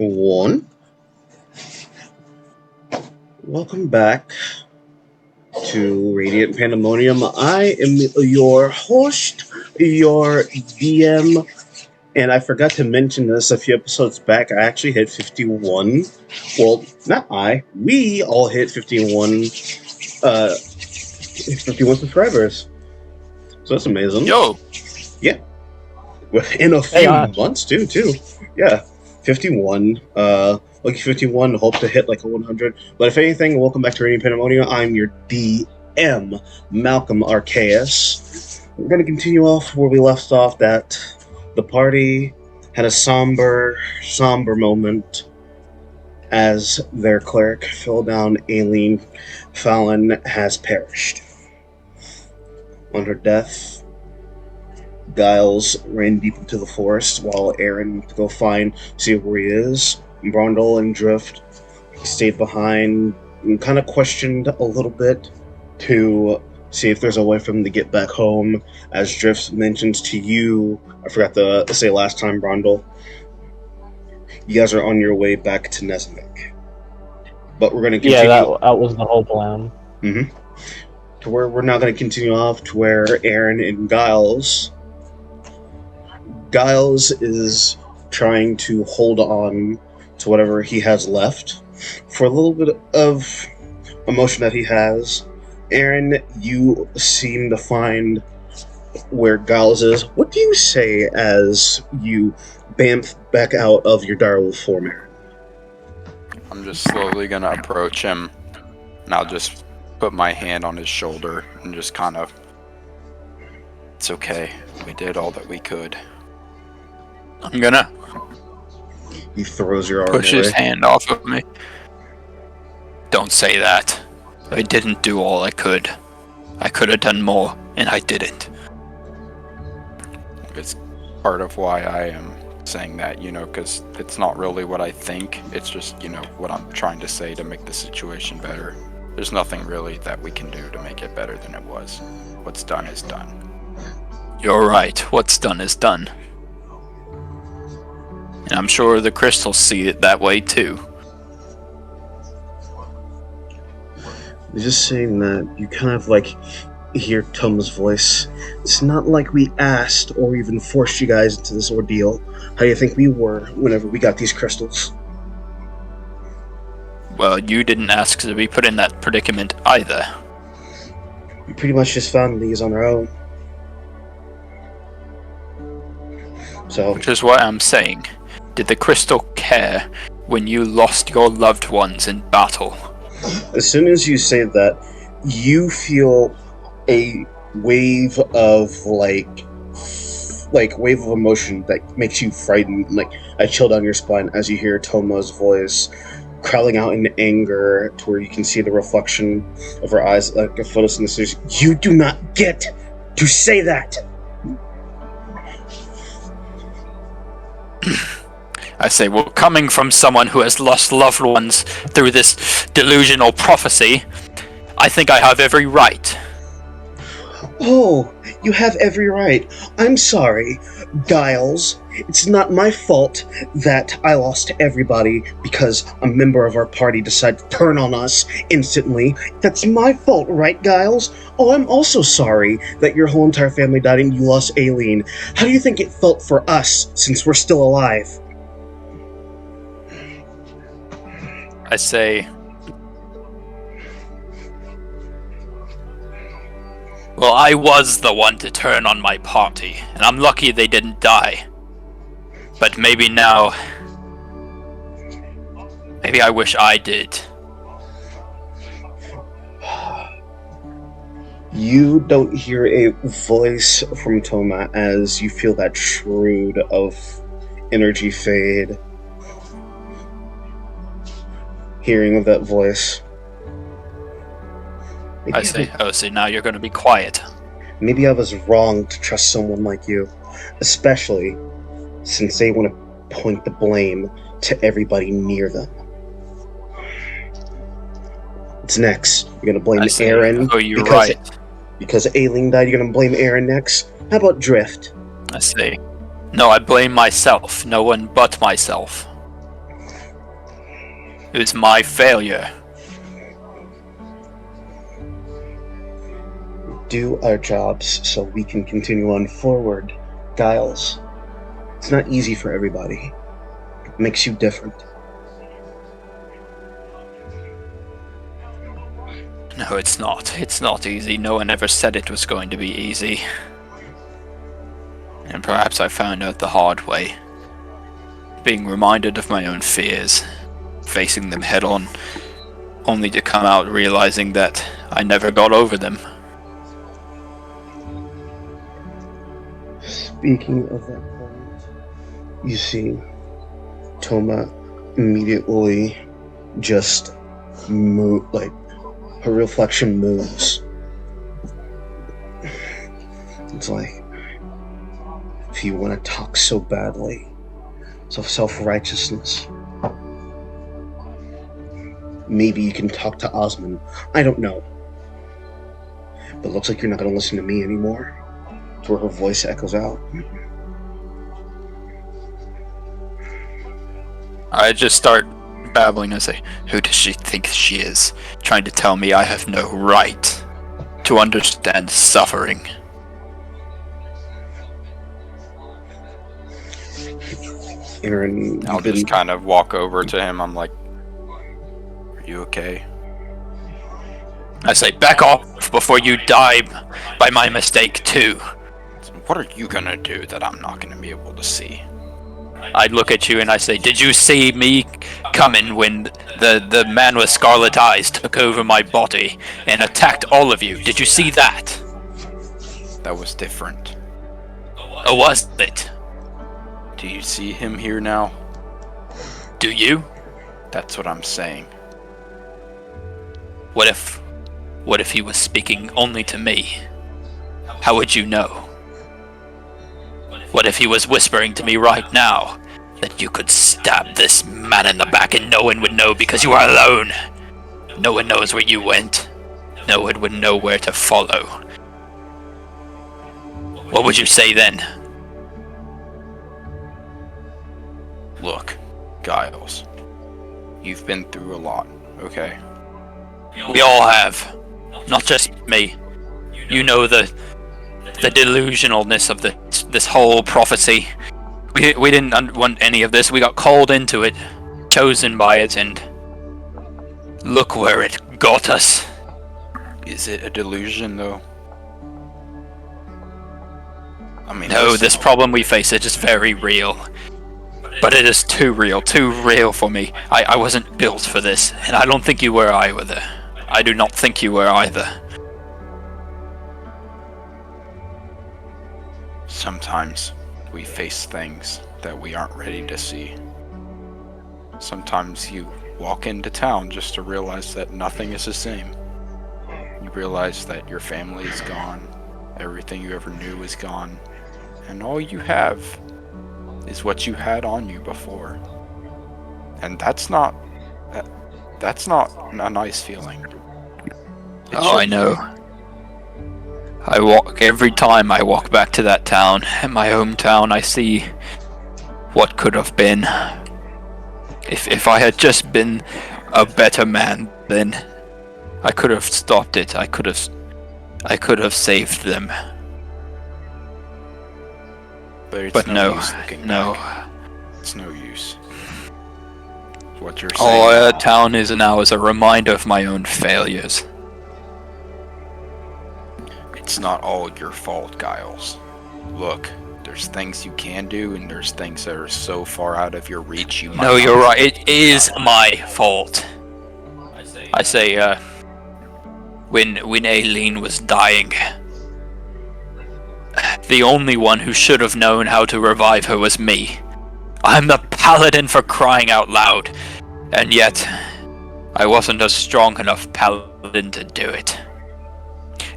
One. Welcome back to Radiant Pandemonium. I am your host, your DM, and I forgot to mention this a few episodes back. I actually hit 51. Well, not I. We all hit 51 subscribers. So that's amazing. Yo! Yeah. In a few months, too. Yeah. 51. Lucky 51. Hope to hit like a 100. But if anything, welcome back to Radiant Pandemonium. I'm your DM, Malcolm Arceus. We're going to continue off where we left off. That the party had a somber moment as their cleric, fell down. Aileen Fallon has perished. On her death, Giles ran deep into the forest while Aaron went to go see where he is. Brondel and Drift stayed behind and kind of questioned a little bit to see if there's a way for them to get back home. As Drift mentions to you, I forgot to say last time, Brondel, you guys are on your way back to Nesmik. But we're going to continue. Yeah, that was the whole plan. Mm-hmm. To where we're now going to continue off to where Aaron and Giles is trying to hold on to whatever he has left for a little bit of emotion that he has. Aaron, you seem to find where Giles is. What do you say as you bamf back out of your direwolf form, Aaron? I'm just slowly gonna approach him, and I'll just put my hand on his shoulder and just kind of, it's okay, we did all that we could. I'm gonna He throws your arm push away. his hand off of me. Don't say that. I didn't do all I could. I could have done more, and I didn't. It's part of why I am saying that, because it's not really what I think. It's just, what I'm trying to say to make the situation better. There's nothing really that we can do to make it better than it was. What's done is done. You're right. What's done is done. And I'm sure the crystals see it that way too. Just saying that, you kind of hear Tom's voice. It's not like we asked or even forced you guys into this ordeal. How do you think we were whenever we got these crystals? Well, you didn't ask to be put in that predicament either. We pretty much just found these on our own. So, which is what I'm saying. Did the crystal care when you lost your loved ones in battle? As soon as you say that, you feel a wave of wave of emotion that makes you frightened, like a chill down your spine as you hear Toma's voice crawling out in anger to where you can see the reflection of her eyes like a photosynthesis. You do not get to say that! I say, well, coming from someone who has lost loved ones through this delusional prophecy, I think I have every right. Oh, you have every right. I'm sorry, Giles. It's not my fault that I lost everybody because a member of our party decided to turn on us instantly. That's my fault, right, Giles? Oh, I'm also sorry that your whole entire family died and you lost Aileen. How do you think it felt for us since we're still alive? I say, well, I was the one to turn on my party, and I'm lucky they didn't die. But maybe now, maybe I wish I did. You don't hear a voice from Toma as you feel that shroud of energy fade. Hearing of that voice. I say, now you're going to be quiet. Maybe I was wrong to trust someone like you, especially since they want to point the blame to everybody near them. What's next? You're going to blame Aaron? Oh, you're right. Because Aileen died, you're going to blame Aaron next? How about Drift? I say, no, I blame myself. No one but myself. It was my failure. Do our jobs so we can continue on forward, Giles. It's not easy for everybody. It makes you different. No, it's not. It's not easy. No one ever said it was going to be easy. And perhaps I found out the hard way. Being reminded of my own fears, facing them head on, only to come out realizing that I never got over them. Speaking of that point, you see, Toma immediately just move, like, her reflection moves. It's like, if you want to talk so badly, so self-righteousness, maybe you can talk to Osmond. I don't know. But it looks like you're not going to listen to me anymore. To where her voice echoes out. I just start babbling and say, who does she think she is? Trying to tell me I have no right to understand suffering. Aaron, I'll just kind of walk over to him. I'm like, are you okay? I say, back off before you die by my mistake too. What are you gonna do that I'm not gonna be able to see? I look at you and I say, did you see me coming when the man with scarlet eyes took over my body and attacked all of you? Did you see that? That was different. Or was it? Do you see him here now? Do you? That's what I'm saying. What if he was speaking only to me? How would you know? What if he was whispering to me right now that you could stab this man in the back and no one would know because you are alone? No one knows where you went. No one would know where to follow. What would you say then? Look, Giles, you've been through a lot, okay? We all have. Not just me. You know the delusionalness of this whole prophecy. We didn't want any of this. We got called into it, chosen by it, and look where it got us. Is it a delusion, though? I mean, no, this problem we face is just very real. But it is too real for me. I wasn't built for this, and I don't think you were either. I do not think you were either. Sometimes we face things that we aren't ready to see. Sometimes you walk into town just to realize that nothing is the same. You realize that your family is gone, everything you ever knew is gone, and all you have is what you had on you before. And that's not a nice feeling. I know. Every time I walk back to that town, my hometown, I see what could have been. If I had just been a better man, then I could have stopped it. I could have saved them. But no, it's no use. What you're saying. All a town is now is a reminder of my own failures. It's not all your fault, Giles. Look, there's things you can do, and there's things that are so far out of your reach you might. No, you're right. It is my fault. I say, when Aileen was dying, the only one who should have known how to revive her was me. I'm the paladin, for crying out loud, and yet I wasn't a strong enough paladin to do it.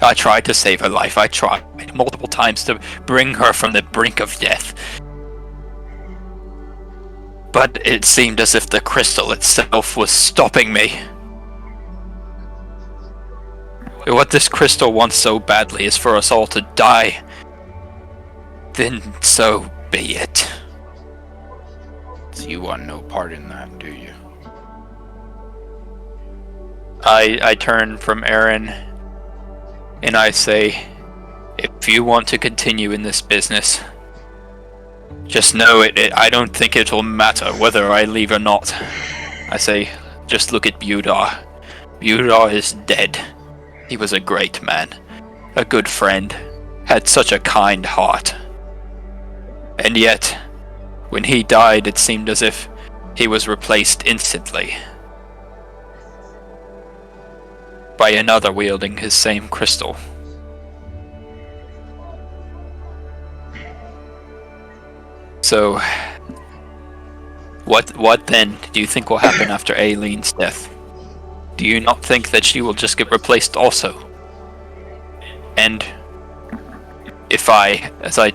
I tried to save her life. I tried multiple times to bring her from the brink of death. But it seemed as if the crystal itself was stopping me. What this crystal wants so badly is for us all to die. Then so be it. So you want no part in that, do you? I turn from Aaron and I say, if you want to continue in this business, just know I don't think it'll matter whether I leave or not. I say, just look at Budar. Budar is dead. He was a great man, a good friend, had such a kind heart. And yet, when he died, it seemed as if he was replaced instantly by another wielding his same crystal. So, what then do you think will happen after Aileen's death? Do you not think that she will just get replaced also? And if as I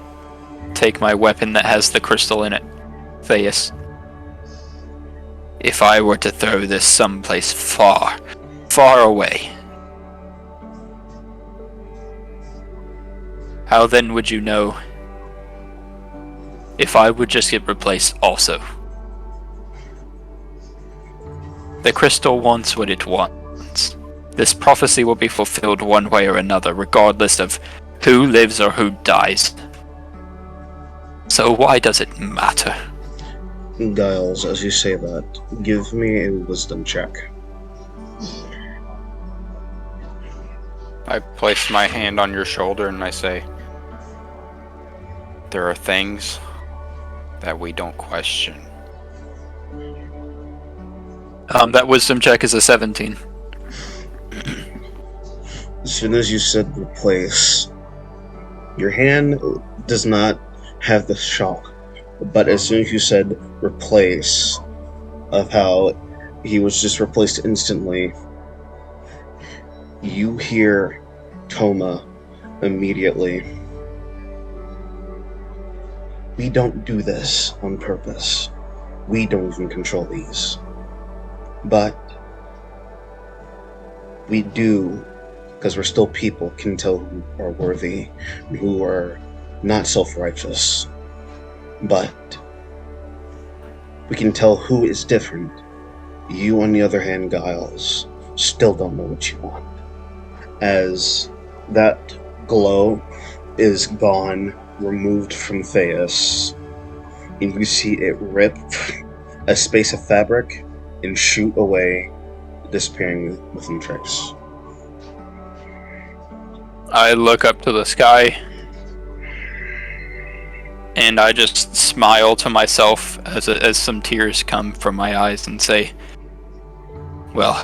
take my weapon that has the crystal in it, Theus, if I were to throw this someplace far, far away, how then would you know if I would just get replaced also? The crystal wants what it wants. This prophecy will be fulfilled one way or another, regardless of who lives or who dies. So why does it matter? Giles, as you say that, give me a wisdom check. I place my hand on your shoulder and I say, there are things that we don't question. That wisdom check is a 17. As soon as you said replace, your hand does not have the shock, but as soon as you said replace, of how he was just replaced instantly, you hear Toma immediately. We don't do this on purpose. We don't even control these. But we do, because we're still people, can tell who are worthy, who are not self-righteous. But we can tell who is different. You, on the other hand, Giles, still don't know what you want. As that glow is gone, removed from Theus, and you see it rip a space of fabric and shoot away, disappearing within tricks. I look up to the sky and I just smile to myself as some tears come from my eyes and say, well,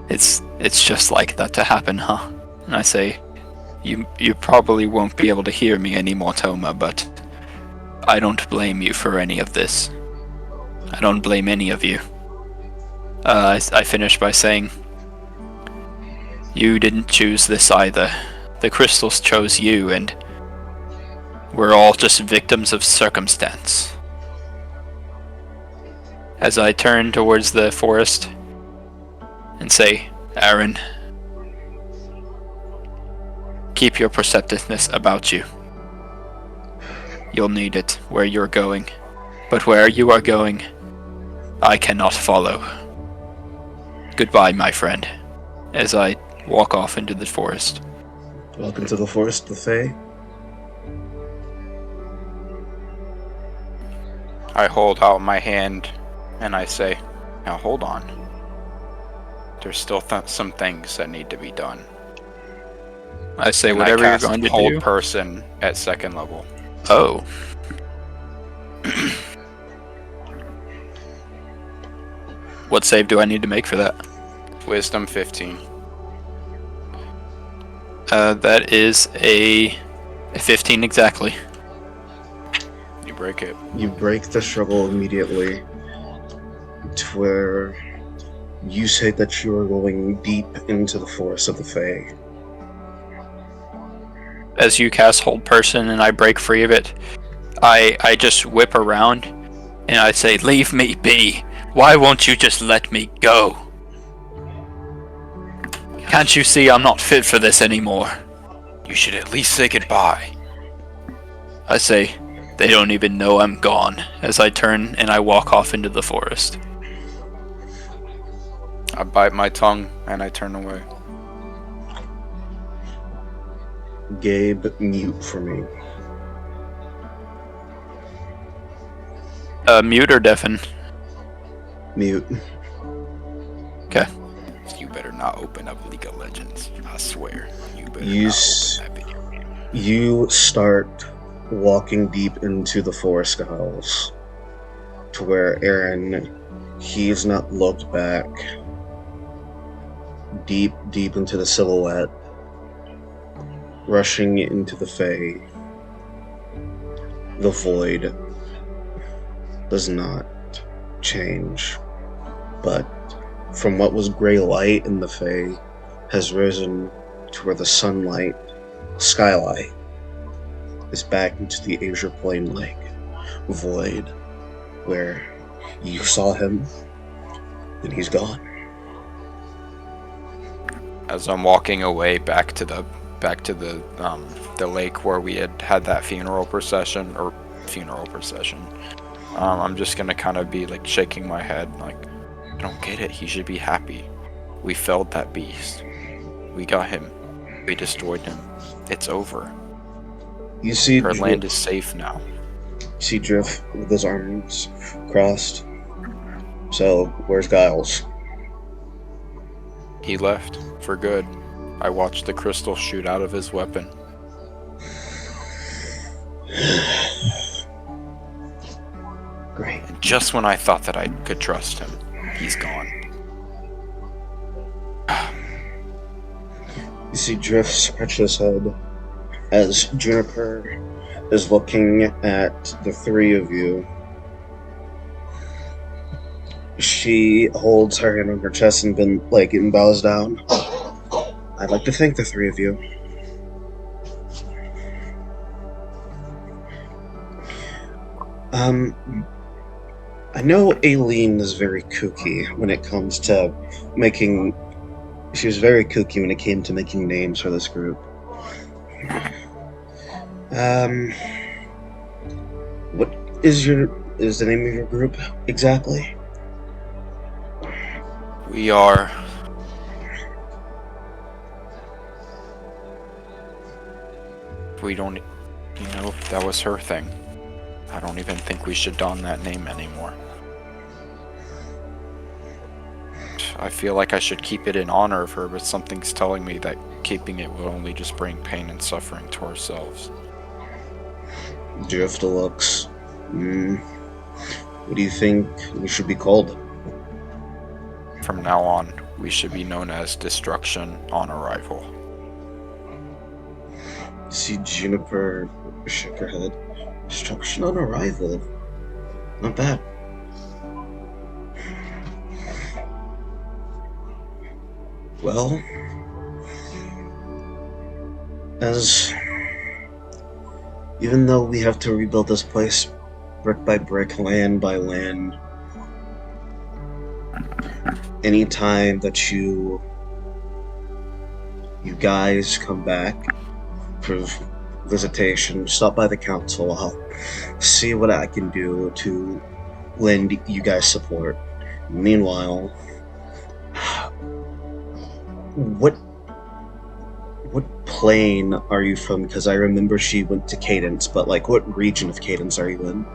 it's just like that to happen, huh? And I say, you probably won't be able to hear me anymore, Toma, but I don't blame you for any of this. I don't blame any of you. I finish by saying, you didn't choose this either. The crystals chose you, and we're all just victims of circumstance. As I turn towards the forest and say, Aaron, keep your perceptiveness about you. You'll need it where you're going, but where you are going, I cannot follow. Goodbye, my friend, as I walk off into the forest. Welcome to the forest, the Fae. I hold out my hand and I say, now hold on. There's still some things that need to be done. I say, whatever you're going to do. Hold person at 2nd level. Oh. What save do I need to make for that? Wisdom 15. That is a 15 exactly. You break it. You break the struggle immediately to where you say that you are going deep into the forest of the Fae. As you cast hold person and I break free of it, I just whip around and I say, leave me be. Why won't you just let me go? Can't you see I'm not fit for this anymore? You should at least say goodbye. I say, they don't even know I'm gone, as I turn and I walk off into the forest. I bite my tongue and I turn away. Gabe, mute for me. Mute or deafen? Mute. Okay. You better not open up League of Legends. I swear. You better You not open that video game. You start walking deep into the forest aisles to where Aaron, he's not looked back. Deep into the silhouette, rushing into the Fey. The void does not change, but from what was gray light in the Fey has risen to where the sunlight, skylight, is back into the Azure Plain-like void where you saw him and he's gone. As I'm walking away back to the lake where we had that funeral procession, I'm just gonna kind of be like shaking my head, like, I don't get it. He should be happy. We felled that beast. We got him. We destroyed him. It's over. You see Her land is safe now. You see Drift with his arms crossed. So, where's Giles? He left for good. I watched the crystal shoot out of his weapon. Great. And just when I thought that I could trust him, he's gone. You see Drift scratch his head as Juniper is looking at the three of you. She holds her hand on her chest and bows down. I'd like to thank the three of you. I know Aileen is very kooky when it comes to making... She was very kooky when it came to making names for this group. What is the name of your group exactly? We are... We don't... that was her thing. I don't even think we should don that name anymore. I feel like I should keep it in honor of her, but something's telling me that keeping it will only just bring pain and suffering to ourselves. Drift looks. What do you think we should be called? From now on, we should be known as Destruction on Arrival. See Juniper shake her head. Destruction on Arrival. Not bad. Well, even though we have to rebuild this place brick by brick, land by land, anytime that you guys come back for visitation, stop by the council. I'll see what I can do to lend you guys support. Meanwhile, what plane are you from? Because I remember she went to Cadence, but what region of Cadence are you in?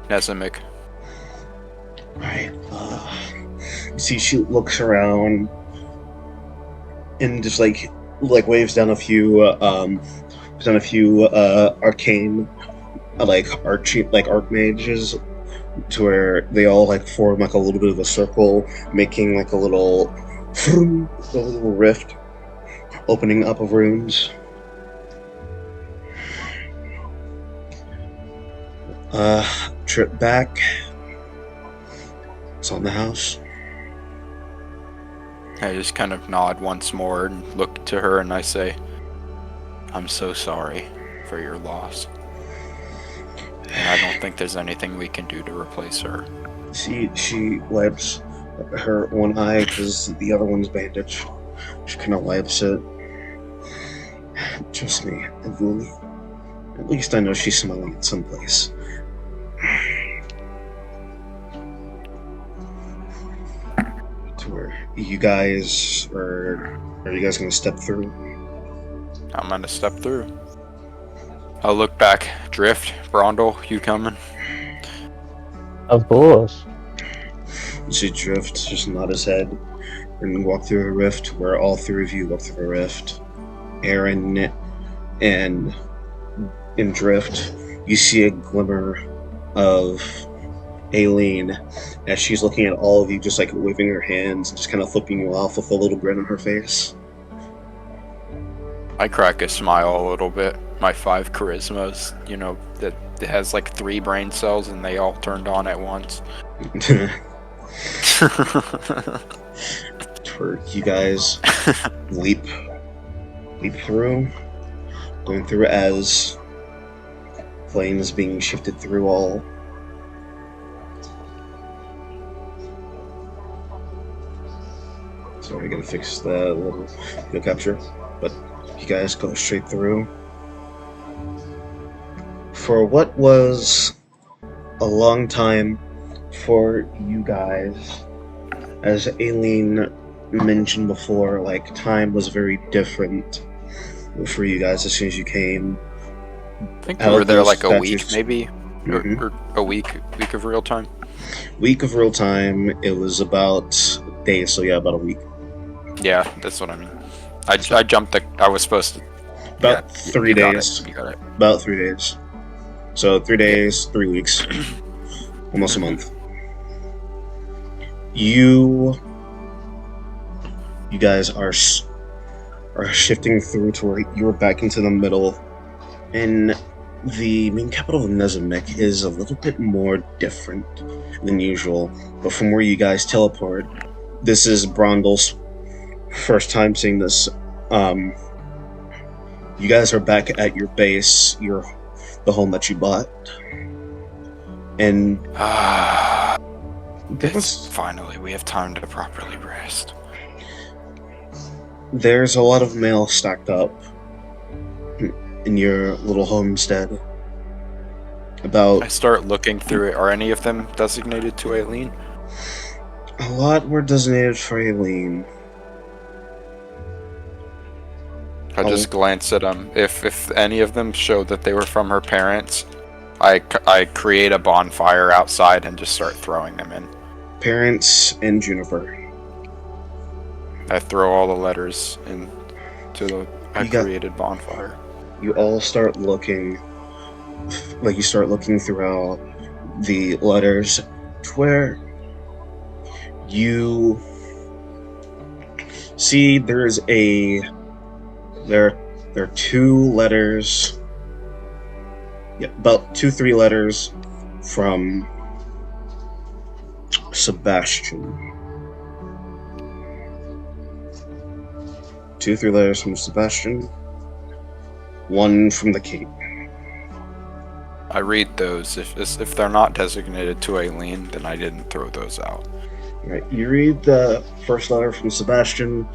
Nezimic. Right. You see, she looks around and just waves down a few arcane archmages to where they all form a little bit of a circle, making a little rift, opening up of rooms. Trip back. It's on the house. I just kind of nod once more and look to her and I say, I'm so sorry for your loss. And I don't think there's anything we can do to replace her. She wipes her one eye because the other one's bandaged. She kind of wipes it. Trust me, at least I know she's smiling at someplace. to where you guys are you guys gonna step through? I'm gonna step through. I'll look back. Drift, Brondel, you coming? Of course. You see Drift just nod his head and walk through a rift where all three of you walk through a rift. Aaron and in Drift, you see a glimmer of Aileen as she's looking at all of you, just like waving her hands and just kind of flipping you off with a little grin on her face. I crack a smile a little bit. My 5 charismas, that it has like 3 brain cells and they all turned on at once. You guys leap through, going through as flames being shifted through all. So we're gonna fix the little video capture, but you guys go straight through. For what was a long time for you guys, as Aileen mentioned before, like, time was very different for you guys as soon as you came. I think we were there like a week, statues. maybe, or a week of real time. Week of real time. It was about days, so yeah, about a week. Yeah, that's what I mean. I jumped. I was supposed to. About 3 days. You got it. About 3 days. So 3 days, 3 weeks, almost a month. You guys are shifting through to where you're back into the middle, and the main capital of Nezamik is a little bit more different than usual. But from where you guys teleport, this is Brondel's first time seeing this. You guys are back at your base, the home that you bought, and finally we have time to properly rest. There's a lot of mail stacked up in your little homestead. I start looking through it. Are any of them designated to Aileen? A lot were designated for Aileen. I just glance at them. If any of them show that they were from her parents, I create a bonfire outside and just start throwing them in. Parents and Juniper. I throw all the letters into the created bonfire. You all start looking, like you start looking throughout the letters to where you see there are 2 letters, about 2-3 letters from Sebastian. 2-3 letters from Sebastian. 1 from the king. I read those. If they're not designated to Aileen, then I didn't throw those out. Right. You read the first letter from Sebastian.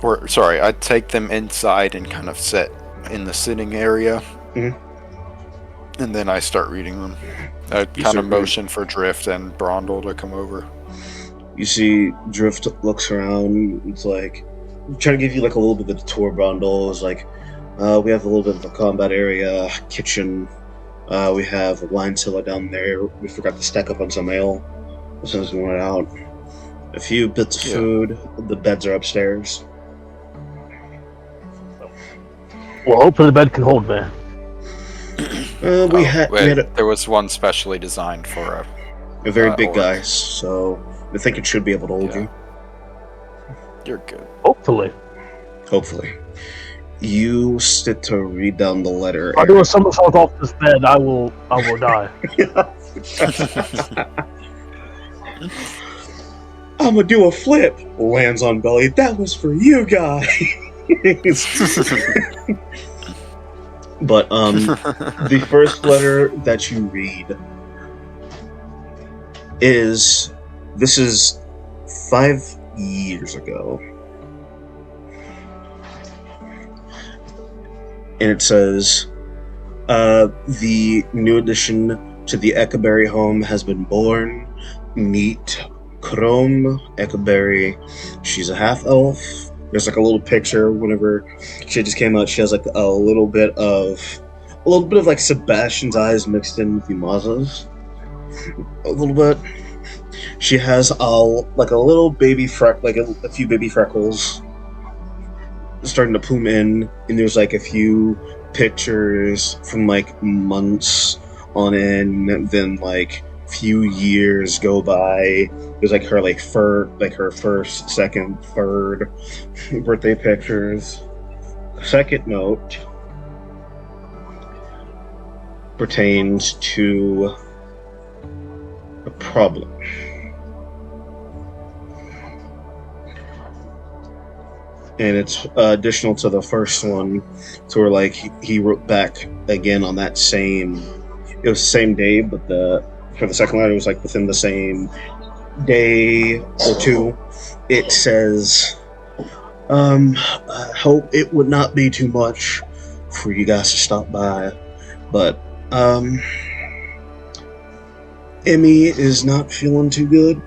I take them inside and kind of sit in the sitting area. Mm-hmm. And then I start reading them. I kind of motion for Drift and Brondel to come over. You see Drift looks around. It's like, trying to give you like a little bit of the tour. Brondel is like, we have a little bit of a combat area, kitchen. We have a wine cellar down there. We forgot to stack up on some ale as soon as we went out. A few bits of food. The beds are upstairs. Well, hopefully the bed can hold me. There was one specially designed for a very big guy, so I think it should be able to hold you. You're good. Hopefully. You sit to read down the letter. If I do a somersault off this bed, I will die. I'm gonna do a flip. Lands on belly. That was for you guys. But the first letter that you read is 5 years ago. And it says, the new addition to the Eckerberry home has been born. Meet Chrome Eckberry. She's a half elf. There's like a little picture whenever she just came out. She has like a little bit of like Sebastian's eyes mixed in with Yumaza's. A little bit. She has a little baby like a few baby freckles starting to plume in, and there's like a few pictures from like months on end, and then like few years go by. There's like her her first, second, third birthday pictures. Second note pertains to a problem. And it's additional to the first one, to where like he wrote back again on that same. It was the same day, but for the second letter, it was like within the same day or two. It says, "I hope it would not be too much for you guys to stop by, but Emmy is not feeling too good,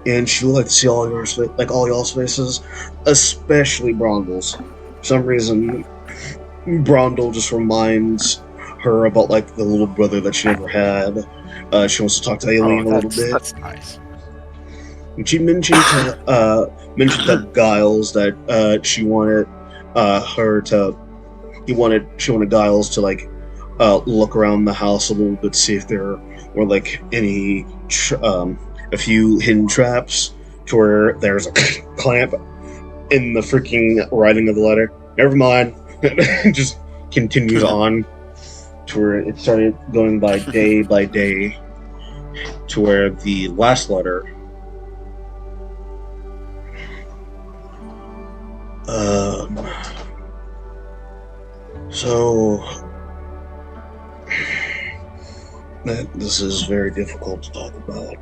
and she would like to see all y'all's faces, especially Brondle's. For some reason, Brondle just reminds her about like the little brother that she never had. She wants to talk to Aileen a little bit. That's nice. And she mentioned to Giles that she wanted Giles to like look around the house a little bit, see if there were like any a few hidden traps, to where there's a clamp in the freaking writing of the letter. Never mind. Just continues on, to where it started going by day, to where the last letter this is very difficult to talk about.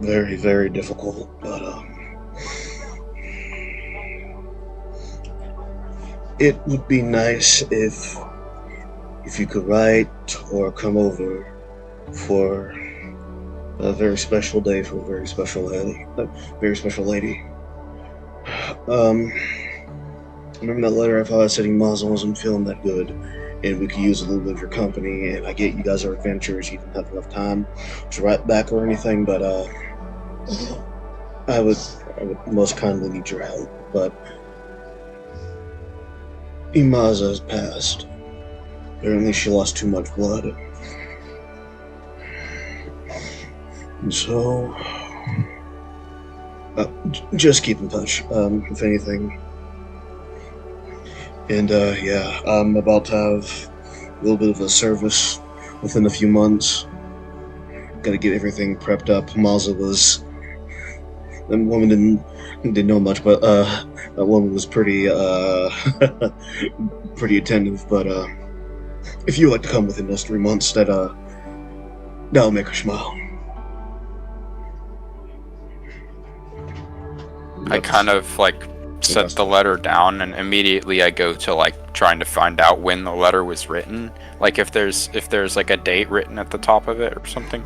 Very, very difficult, but it would be nice if you could write or come over for a very special day for a very special lady. Remember that letter I thought I said Maza wasn't feeling that good, and we could use a little bit of your company, and I get you guys are adventurers, you don't have enough time to write back or anything, but I would most kindly need your help. But Imaza has passed. Apparently she lost too much blood. And so just keep in touch, if anything. And yeah, I'm about to have a little bit of a service within a few months. Gotta get everything prepped up. Maza was... That woman didn't know much, but that woman was pretty pretty attentive. But if you would like to come within those 3 months, that'll make her smile. I kind of like set the letter down, and immediately I go to like trying to find out when the letter was written, like if there's like a date written at the top of it or something.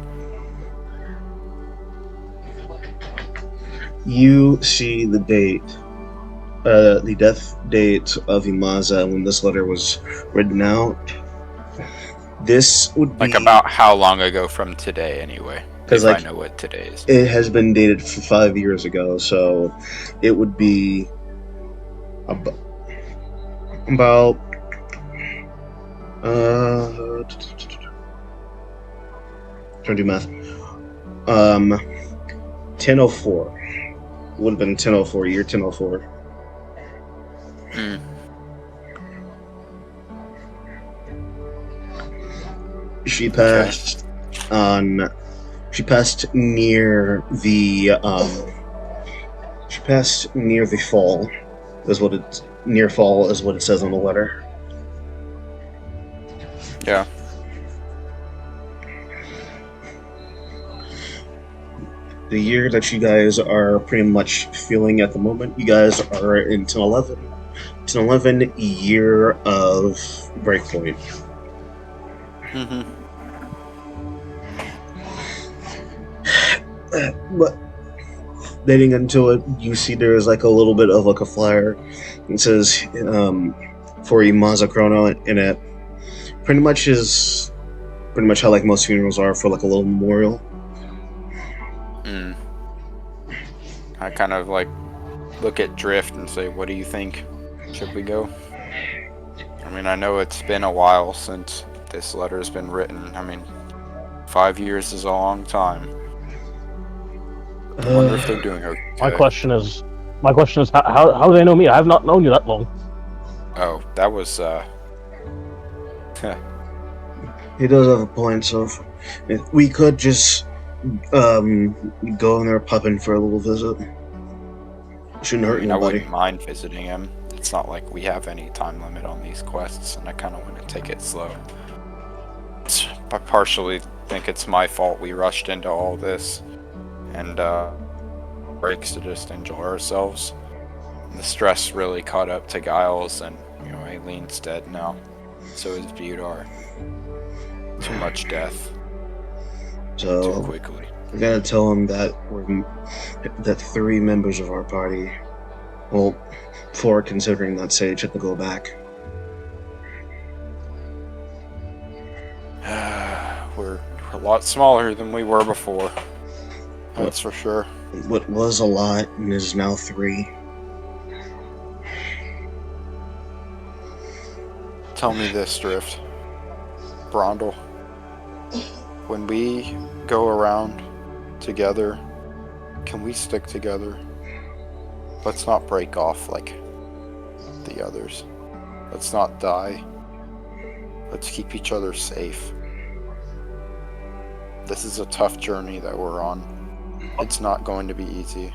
You see the date, the death date of Imaza when this letter was written out. This would be like about how long ago from today, anyway? Because like, I know what today is. It has been dated for 5 years ago, so it would be about trying to do math. 1004. Would have been 1004, year 1004. She passed on. She passed near the. She passed near the fall. Near fall is what it says on the letter. Yeah. The year that you guys are pretty much feeling at the moment, you guys are in 1011. 1011 year of Breakpoint. But leading into it, you see there is like a little bit of like a flyer. It says for Imaza Chrono, and it pretty much is pretty much how like most funerals are, for like a little memorial. I kind of like look at Drift and say, what do you think? Should we go? I mean, I know it's been a while since this letter has been written. I mean, 5 years is a long time. I wonder if they're doing okay. My question is, how do they know me? I have not known you that long. Oh, that was, He does have a point, so we could just go in there, pop in for a little visit. Shouldn't hurt I anybody. wouldn't mind visiting him. It's not like we have any time limit on these quests, and I kind of want to take it slow. I partially think it's my fault we rushed into all this, and breaks to just enjoy ourselves. The stress really caught up to Giles, and Aileen's dead now. So is Budar. Too much death. So too quickly. We're gonna tell him that that 3 members of our party, well, 4 considering that Sage had to go back. We're a lot smaller than we were before. That's for sure. What was a lot and is now 3. Tell me this, Drift. Brondel. When we go around together, can we stick together? Let's not break off like the others. Let's not die. Let's keep each other safe. This is a tough journey that we're on. It's not going to be easy.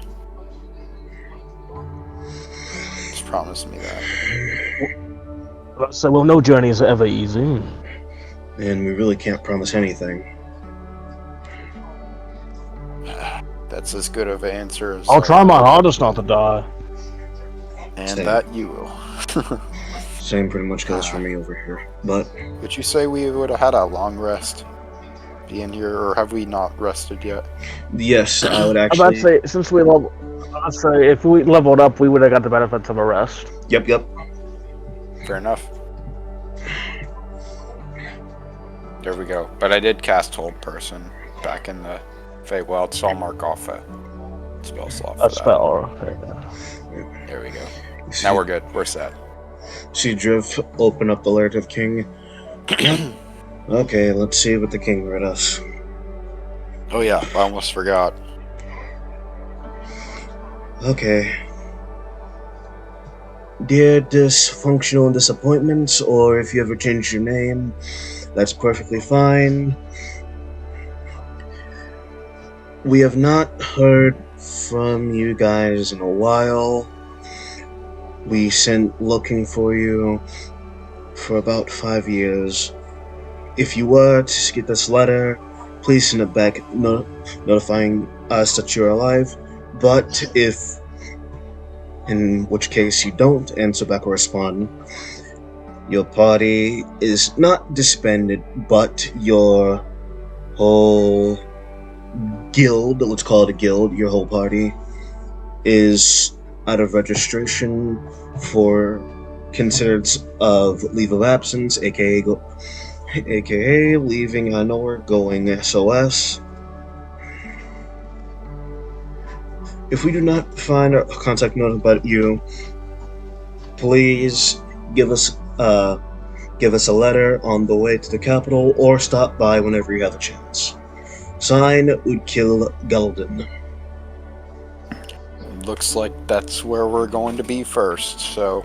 Just promise me that. So, well, no journeys are ever easy. And we really can't promise anything. That's as good of an answer as I'll try my hardest not to die. And Same. that you will. Same pretty much goes for me over here. But would you say we would have had a long rest being here, or have we not rested yet? yes, I would actually. I'm about to say, since we level, I'd say if we leveled up, we would have got the benefits of a rest. Yep. Fair enough. There we go. But I did cast Hold Person back in the Feywild, so I'll mark off a spell slot for A that. spell. Okay. There we go. Now we're good. We're set. See Drift open up the Narrative King. Okay, let's see what the king read us. Oh yeah, I almost forgot. Okay. Dear Dysfunctional Disappointments, or if you ever change your name, that's perfectly fine. We have not heard from you guys in a while. We sent looking for you for about 5 years. If you were to get this letter, please send it back notifying us that you're alive. But if, in which case you don't answer back or respond, your party is not disbanded, but your whole guild, let's call it a guild, your whole party is out of registration for considered of leave of absence, aka leaving out of nowhere, going SOS. If we do not find a contact note about you, please give us a letter on the way to the capital, or stop by whenever you have a chance. Sign, Udkil Galden. Looks like that's where we're going to be first. So,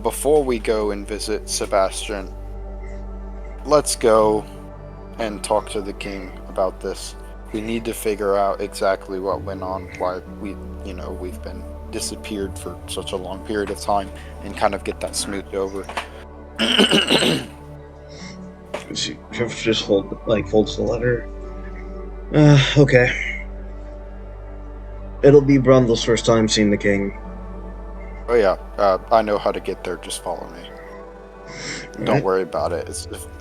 before we go and visit Sebastian, let's go and talk to the king about this. We need to figure out exactly what went on, why we've been disappeared for such a long period of time, and kind of get that smoothed over. Just folds the letter. Okay. It'll be Brundle's first time seeing the king. Oh yeah, I know how to get there, just follow me. Don't worry about it.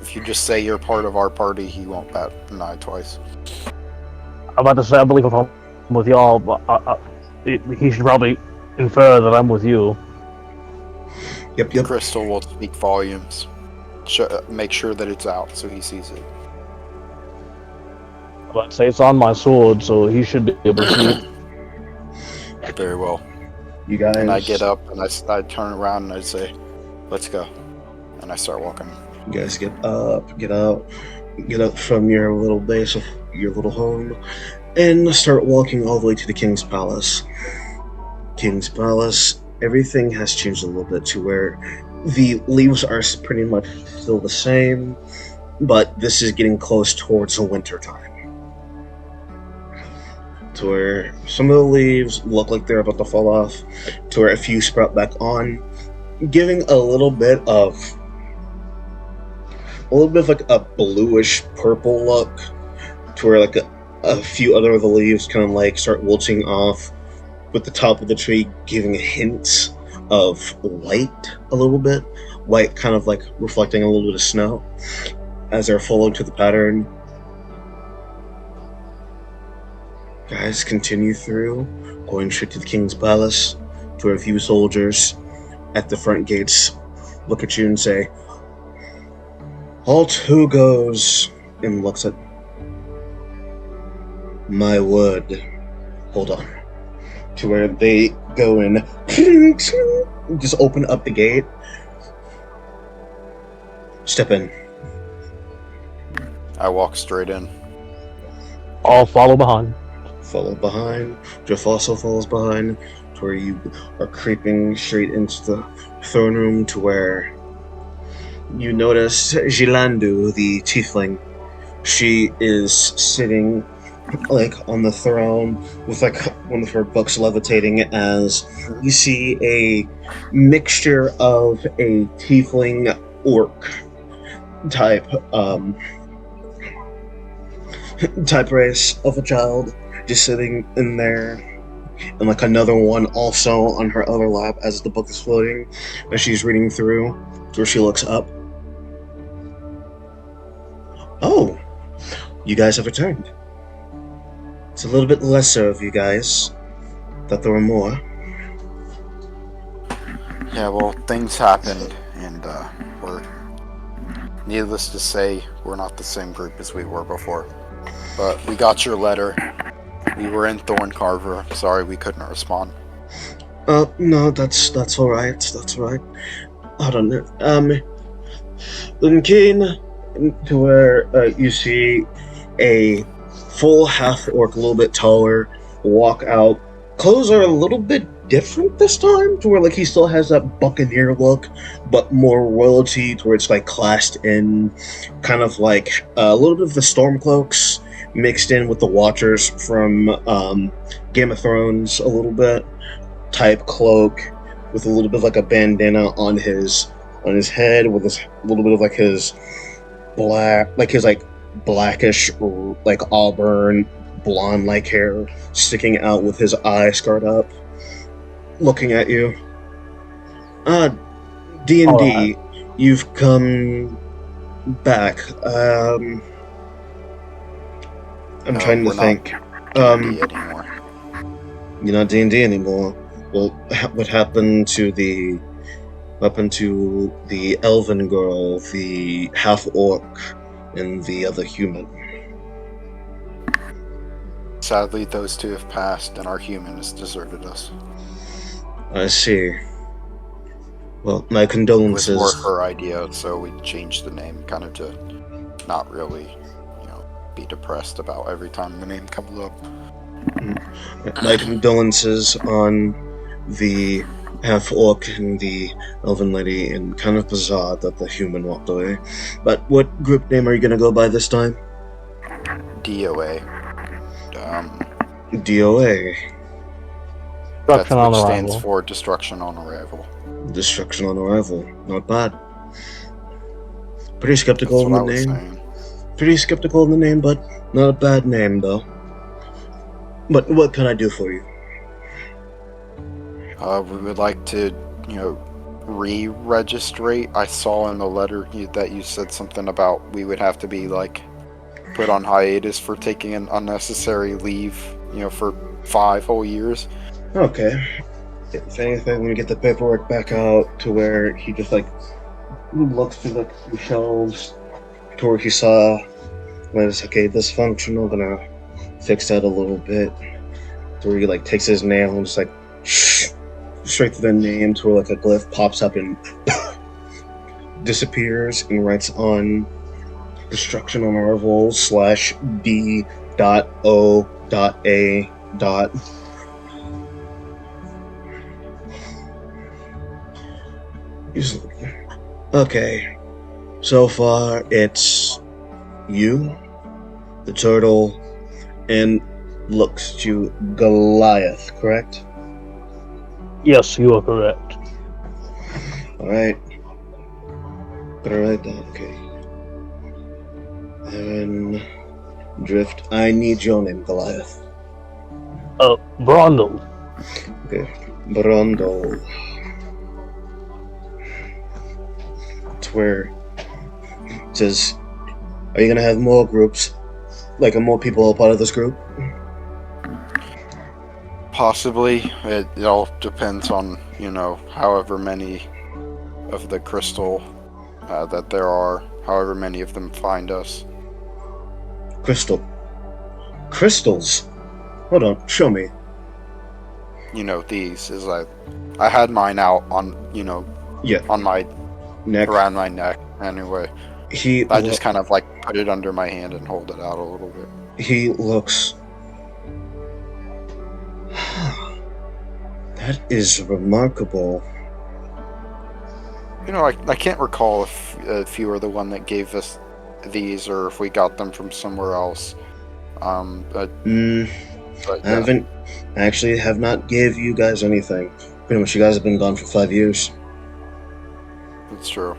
If you just say you're part of our party, he won't bat an eye twice. I'm about to say, I believe if I'm with y'all, but he should probably infer that I'm with you. Yep. Crystal will speak volumes. Make sure that it's out so he sees it. But say it's on my sword, so he should be able to see it. Very well. You guys. And I get up and I turn around and I say, "Let's go." And I start walking. You guys get out from your little base of your little home, and start walking all the way to the King's Palace. King's Palace, everything has changed a little bit to where the leaves are pretty much still the same, but this is getting close towards the winter time. To where some of the leaves look like they're about to fall off, to where a few sprout back on, giving a little bit of like a bluish purple look, to where like a few other of the leaves kind of like start wilting off, with the top of the tree giving hints of white a little bit, white kind of like reflecting a little bit of snow as they're following to the pattern. Guys, continue through, going straight to the King's Palace, to where a few soldiers at the front gates look at you and say, "Halt, who goes?" and looks at my word. Hold on. To where they go in, just open up the gate. Step in. I walk straight in. I'll follow behind. Follow behind. Jeff also follows behind, to where you are creeping straight into the throne room, to where you notice Gilandu, the tiefling. She is sitting like on the throne with like one of her books levitating, as you see a mixture of a tiefling orc type race of a child just sitting in there, and like another one also on her other lap as the book is floating as she's reading through, to where she looks up. "Oh, you guys have returned. It's a little bit lesser of you guys. Thought there were more." Yeah, well, things happened, and we're, needless to say, we're not the same group as we were before. But we got your letter. We were in Thorncarver. Sorry we couldn't respond. No, that's alright. That's alright. I don't know. Then Kane, to where you see a full half-orc, a little bit taller, walk out. Clothes are a little bit different this time, to where like he still has that buccaneer look, but more royalty, to where it's like classed in kind of like a little bit of the Stormcloaks mixed in with the Watchers from Game of Thrones, a little bit type cloak with a little bit of like a bandana on his head, with this little bit of like his blackish like auburn blonde like hair sticking out, with his eye scarred up, looking at you. D&D, Alright. you've come back. I'm trying to we're think. Not D&D anymore. You're not D&D anymore. Well, what happened to the elven girl, the half-orc, and the other human? Sadly, those two have passed, and our human has deserted us. I see. Well, my It condolences. was more her idea, so we changed the name, kind of to not really, be depressed about every time the name comes up. My condolences on the half-orc and the elven lady, and kind of bizarre that the human walked away. But what group name are you gonna go by this time? DOA. DOA. That's Destruction on which stands arrival. for Destruction on Arrival. Destruction on Arrival. Not bad. Pretty skeptical That's of what the I was name. saying. Pretty skeptical of the name, but not a bad name, though. But what can I do for you? We would like to, re-registrate. I saw in the letter that you said something about we would have to be, put on hiatus for taking an unnecessary leave for 5 whole years. Okay. If anything, when you get the paperwork back out to where he just looks through the shelves to where he saw when it's okay, dysfunctional, gonna fix that a little bit. To where he takes his nail and just straight to the name to where a glyph pops up and disappears and writes on Destruction on Marvel /D.O.A. Okay, so far it's you, the turtle, and looks to Goliath, correct? Yes, you are correct. Alright. Gonna write that, okay. And Drift, I need your name, Goliath. Brondel. Okay, Brondel. It's where it says, are you gonna have more groups? More people are part of this group? Possibly. It all depends on, however many of the crystal that there are, however many of them find us. Crystals? Hold on, show me. These is I had mine out on, on my neck, around my neck. Anyway, I just kind of put it under my hand and hold it out a little bit. He looks. That is remarkable. I can't recall if you were the one that gave us these or if we got them from somewhere else. But I actually have not gave you guys anything. Pretty much you guys have been gone for 5 years. That's true.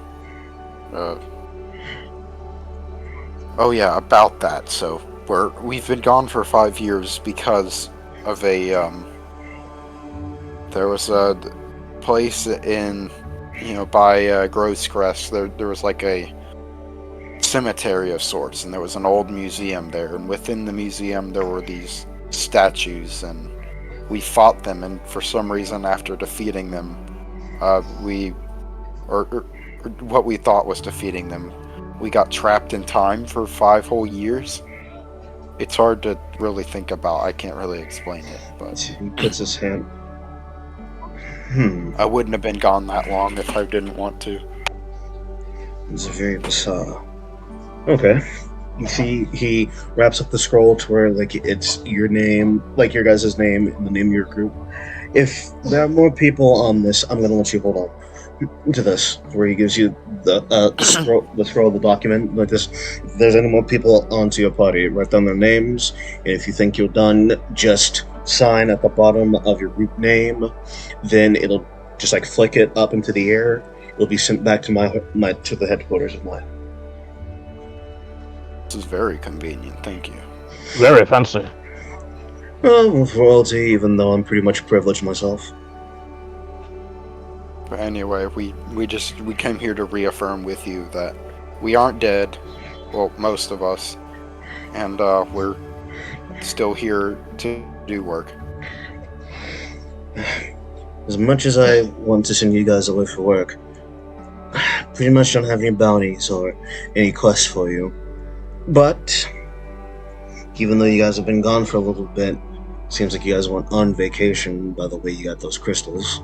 Oh yeah, about that. So we've been gone for 5 years because of a there was a place in by Gross Crest. There was a cemetery of sorts, and there was an old museum there, and within the museum there were these statues, and we fought them, and for some reason after defeating them, what we thought was defeating them, we got trapped in time for 5 whole years. It's hard to really think about. I can't really explain it, but he puts his hand. I wouldn't have been gone that long if I didn't want to. It's very bizarre. Okay. You see, he wraps up the scroll to where it's your name, your guys' name and the name of your group. If there are more people on this, I'm gonna let you hold on to this, where he gives you the scroll, the document like this. If there's any more people onto your party, write down their names, and if you think you're done, just sign at the bottom of your group name. Then it'll just flick it up into the air. It'll be sent back to to the headquarters of mine. This is very convenient, thank you. Very fancy. Well, with royalty, even though I'm pretty much privileged myself. But anyway, we came here to reaffirm with you that we aren't dead. Well, most of us. And we're still here to do work. As much as I want to send you guys away for work, I pretty much don't have any bounties or any quests for you. But even though you guys have been gone for a little bit, seems like you guys went on vacation by the way you got those crystals.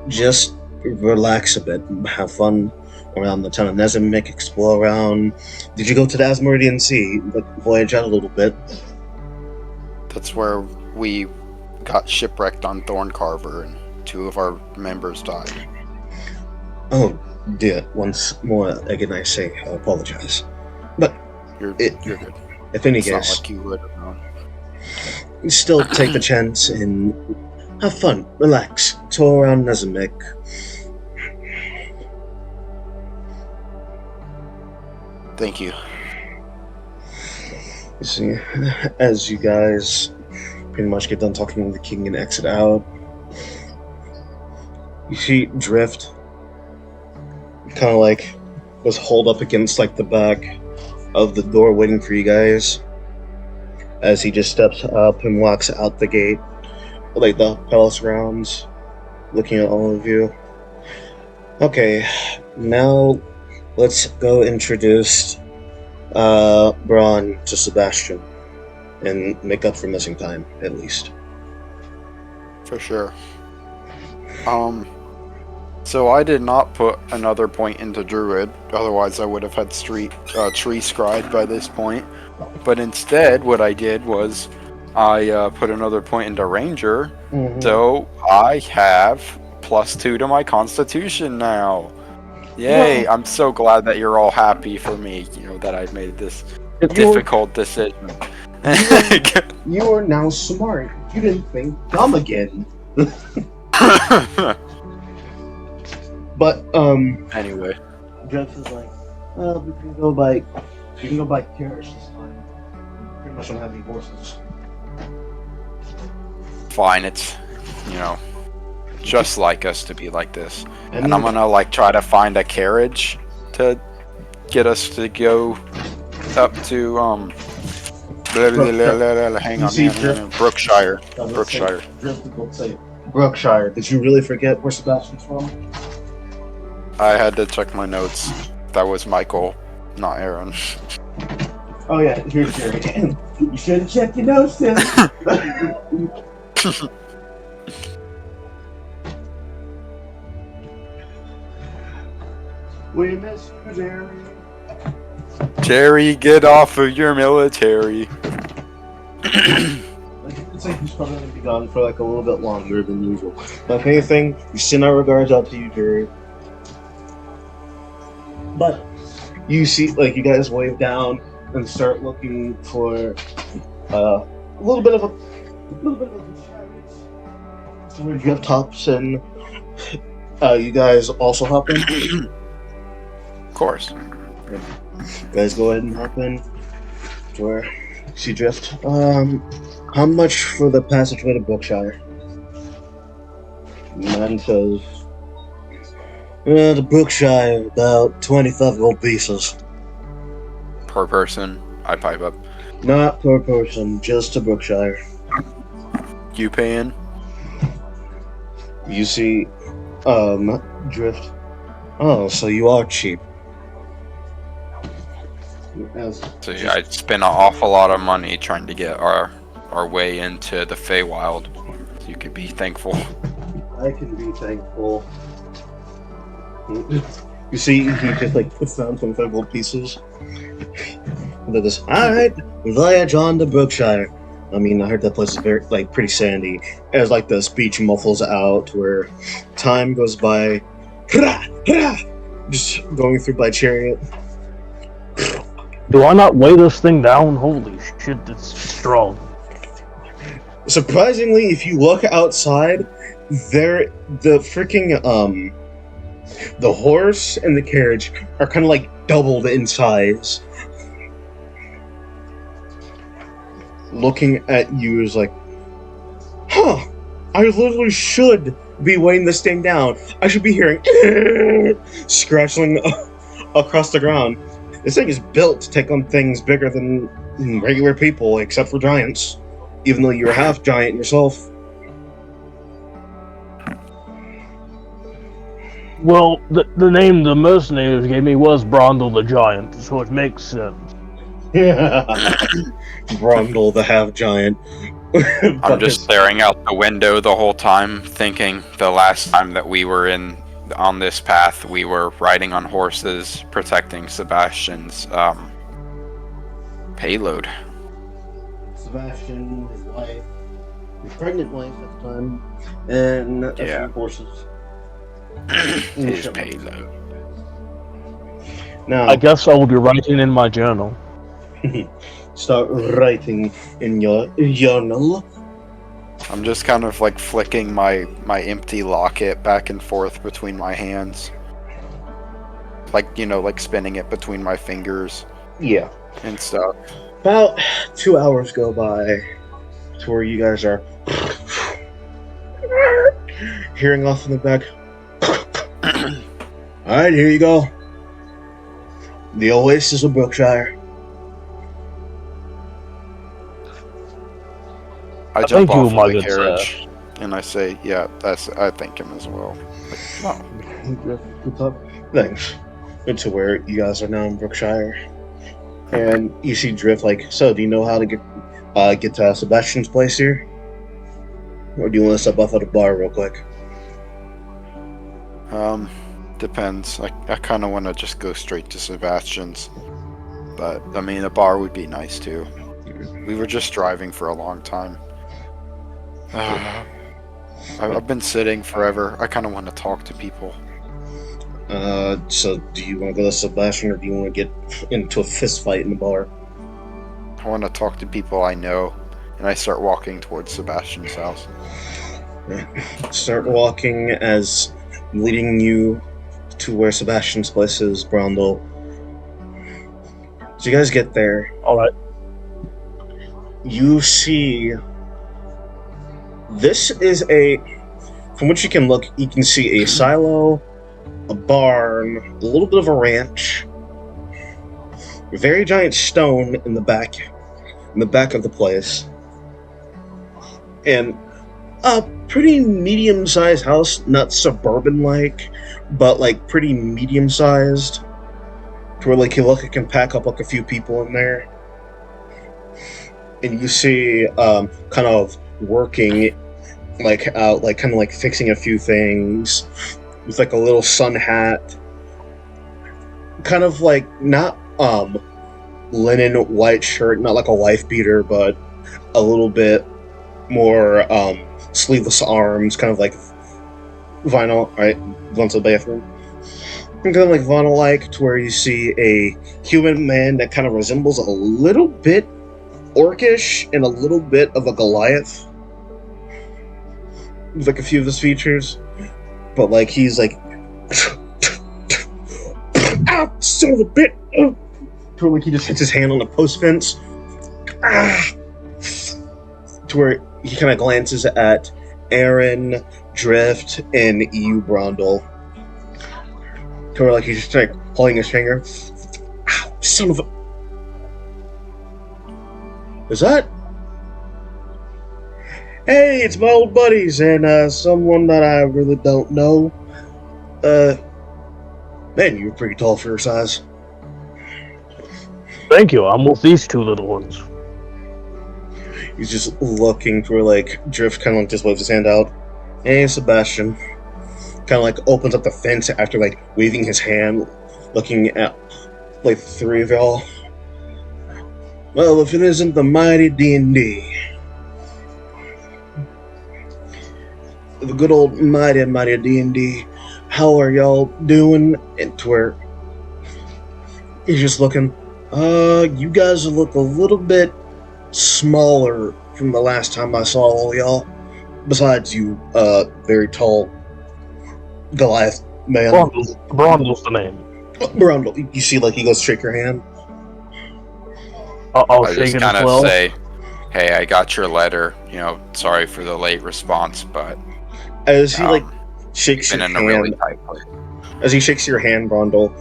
Just relax a bit, have fun around the town of Nezimic, explore around. Did you go to the Asmeridian Sea, voyage out a little bit? That's where we got shipwrecked on Thorncarver and 2 of our members died. Oh dear, once more again I say I apologize. But you're good. If any it's case, not like you would have known. Still take the chance and have fun, relax, tour around Nezimic. Thank you. You see, as you guys pretty much get done talking to the king and exit out, you see Drift kind of was holed up against the back of the door waiting for you guys. as he just steps up and walks out the gate, like the palace grounds, looking at all of you. Okay, now let's go introduce Braun to Sebastian and make up for missing time, at least. For sure. So I did not put another point into Druid, otherwise I would have had tree scried by this point. But instead, what I did was I put another point into Ranger, so I have +2 to my Constitution now. Yay! I'm so glad that you're all happy for me, that I've made this difficult decision. You are now smart. You didn't think dumb again. But anyway, Jeff is like, we can go by carriage this time. Pretty much don't have any horses. Fine, it's just like us to be like this. And I'm gonna try to find a carriage to get us to go up to hang on, Brookshire. Brookshire. Did you really forget where Sebastian's from? I had to check my notes. That was Michael, not Aaron. Oh yeah, here's Jerry. You should have checked your notes, Tim. We miss you, Jerry. Jerry, get off of your military. It's like he's probably going to be gone for a little bit longer than usual. But if anything, we send our regards out to you, Jerry. But you see, you guys wave down and start looking for a little bit of a chariot. So where Jeff tops and you guys also hop in. Of course. You guys go ahead and hop in to where you drift. How much for the passageway to Brookshire? Man says, to Brookshire, about 25 gold pieces. Per person, I pipe up. Not per person, just to Brookshire. You paying? You see, Drift. Oh, so you are cheap. So yeah, I spent an awful lot of money trying to get our way into the Feywild. So you could be thankful. I can be thankful. You see, he just puts down 25 gold pieces. And then this, alright, voyage on to Brookshire. I mean, I heard that place is very, pretty sandy. As the speech muffles out, where time goes by, just going through by chariot. Do I not weigh this thing down? Holy shit, it's strong. Surprisingly, if you look outside, the freaking, the horse and the carriage are kind of doubled in size. Looking at you is I literally should be weighing this thing down. I should be hearing scratching across the ground. This thing is built to take on things bigger than regular people, except for giants. Even though you're half giant yourself. Well, the name the mercenaries gave me was Brondel the Giant, so it makes sense. Yeah. Brondel the half-giant. I'm just staring out the window the whole time, thinking the last time that we were on this path, we were riding on horses, protecting Sebastian's payload. Sebastian, his wife, his pregnant wife at the time, and a few horses. His payload. Now, I guess I will be writing in my journal. Start writing in your journal. I'm just kind of flicking my empty locket back and forth between my hands. Spinning it between my fingers. Yeah. And stuff. About 2 hours go by to where you guys are hearing off in the back. Alright, here you go. The Oasis of Brookshire. I jump thank you, off of my the good carriage, and I say, yeah, I thank him as well. Like, oh, Good talk. Thanks. Good to where you guys are now in Brookshire. And you see Drift like, so do you know how to get to Sebastian's place here? Or do you want to step off at a bar real quick? depends. I kind of want to just go straight to Sebastian's. But, I mean, a bar would be nice, too. We were just driving for a long time. I've been sitting forever. I kind of want to talk to people. So do you want to go to Sebastian or do you want to get into a fist fight in the bar? I want to talk to people I know. And I start walking towards Sebastian's house. Start walking as leading you to where Sebastian's place is, Brondel. So you guys get there. Alright. You see, this is from which you can look, you can see a silo, a barn, a little bit of a ranch, a very giant stone in the back of the place, and a pretty medium-sized house, not suburban-like, but like pretty medium-sized, to where like you look, it can pack up like a few people in there. And you see kind of working like out, like kind of like fixing a few things with like a little sun hat, kind of like not linen white shirt, not like a wife beater, but a little bit more sleeveless arms, kind of like vinyl, right? Going to the bathroom. Kind of like vinyl-like, to where you see a human man that kind of resembles a little bit orcish and a little bit of a Goliath. With like a few of his features. But like he's like ah, son of a bit! To where like he just hits his hand on the post fence. Ah! To where he kind of glances at Aaron, Drift, and you, Brondel. To where like he's just like pulling his finger. Ah, son of a... Is that? Hey, it's my old buddies and someone that I really don't know. Man, you're pretty tall for your size. Thank you, I'm with these two little ones. He's just looking for like Drift, kind of like just waves his hand out. Hey, Sebastian. Kind of like opens up the fence after like waving his hand, looking at like the three of y'all. Well, if it isn't the mighty D&D. The good old mighty D&D. How are y'all doing? And to where he's just looking. You guys look a little bit smaller from the last time I saw all y'all. Besides you, very tall Goliath man. Brondel's the name. Brondel, you see like he goes to shake your hand. I'll I shake just it kind as of well. say, hey, I got your letter. You know, sorry for the late response, but As he like shakes your been in hand, a really tight place. as he shakes your hand, Brondel,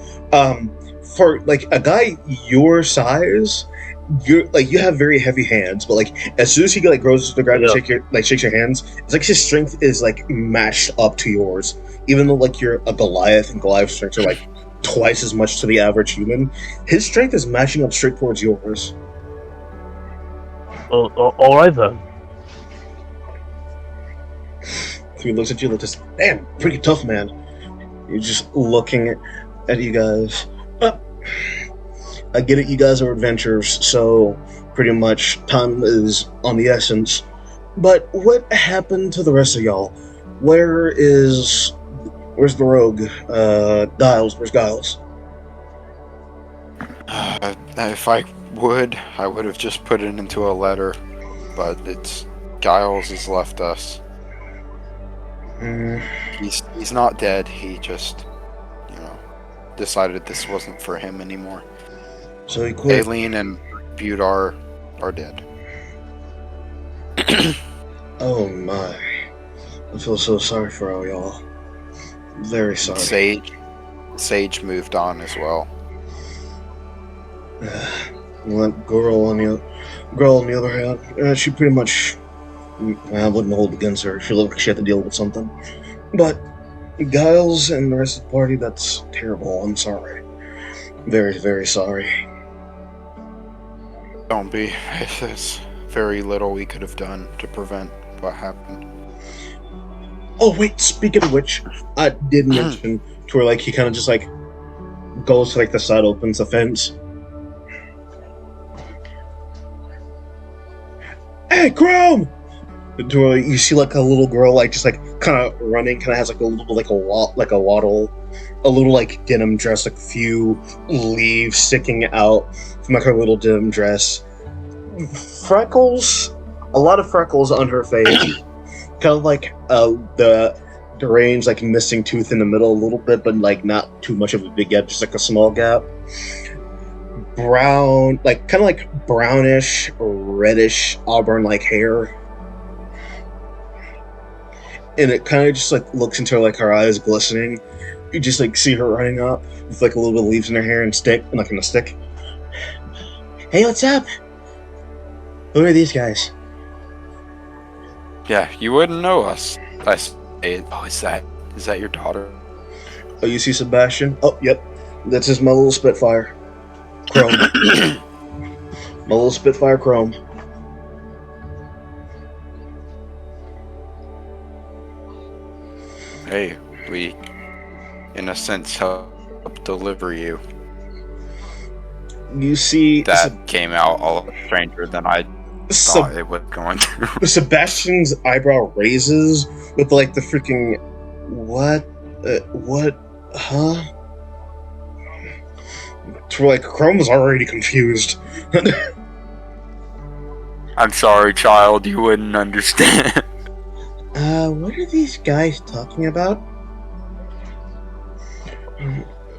for like a guy your size, you have very heavy hands, but like as soon as he like goes to the ground and shakes your hands, it's like his strength is like matched up to yours. Even though like you're a Goliath and Goliath's strength are like twice as much to the average human, his strength is matching up straight towards yours. All right then. So he looks at you like this, damn, pretty tough man. You're just looking at you guys. I get it, you guys are adventurers, so pretty much time is on the essence. But what happened to the rest of y'all? Where's the rogue? Giles, where's Giles? If I would have just put it into a letter, but it's Giles has left us. He's not dead. He just, decided this wasn't for him anymore. So he quit. Aileen and Budar are dead. Oh my. I feel so sorry for all y'all. Very sorry. Sage moved on as well. That girl on the other hand, she pretty much I wouldn't hold it against her. She looked like she had to deal with something. But Giles and the rest of the party, that's terrible. I'm sorry. Very, very sorry. Don't be. There's very little we could have done to prevent what happened. Oh wait, speaking of which, I did mention to where like he kind of just like goes to like the side, opens the fence. Hey, Chrome! To where you see like a little girl like just like kind of running, kind of has like a little like a waddle, a little like denim dress, like a few leaves sticking out from like her little denim dress. Freckles, a lot of freckles on her face. Kind of like the deranged, like missing tooth in the middle a little bit, but like not too much of a big gap, just like a small gap. Brown, like kind of like brownish, reddish, auburn-like hair, and it kind of just like looks into her, like her eyes glistening. You just like see her running up with like a little bit of leaves in her hair and like in a stick. Hey, what's up? Who are these guys? Yeah, you wouldn't know us. I say, oh, is that your daughter? Oh, you see Sebastian? Oh, yep. That's just my little Spitfire. Chrome. My little Spitfire Chrome. Hey, we, in a sense, help deliver you. You see... That came out a lot stranger than I thought it was going to. Sebastian's eyebrow raises with like the freaking what, huh? To like Chrome was already confused. I'm sorry, child. You wouldn't understand. What are these guys talking about?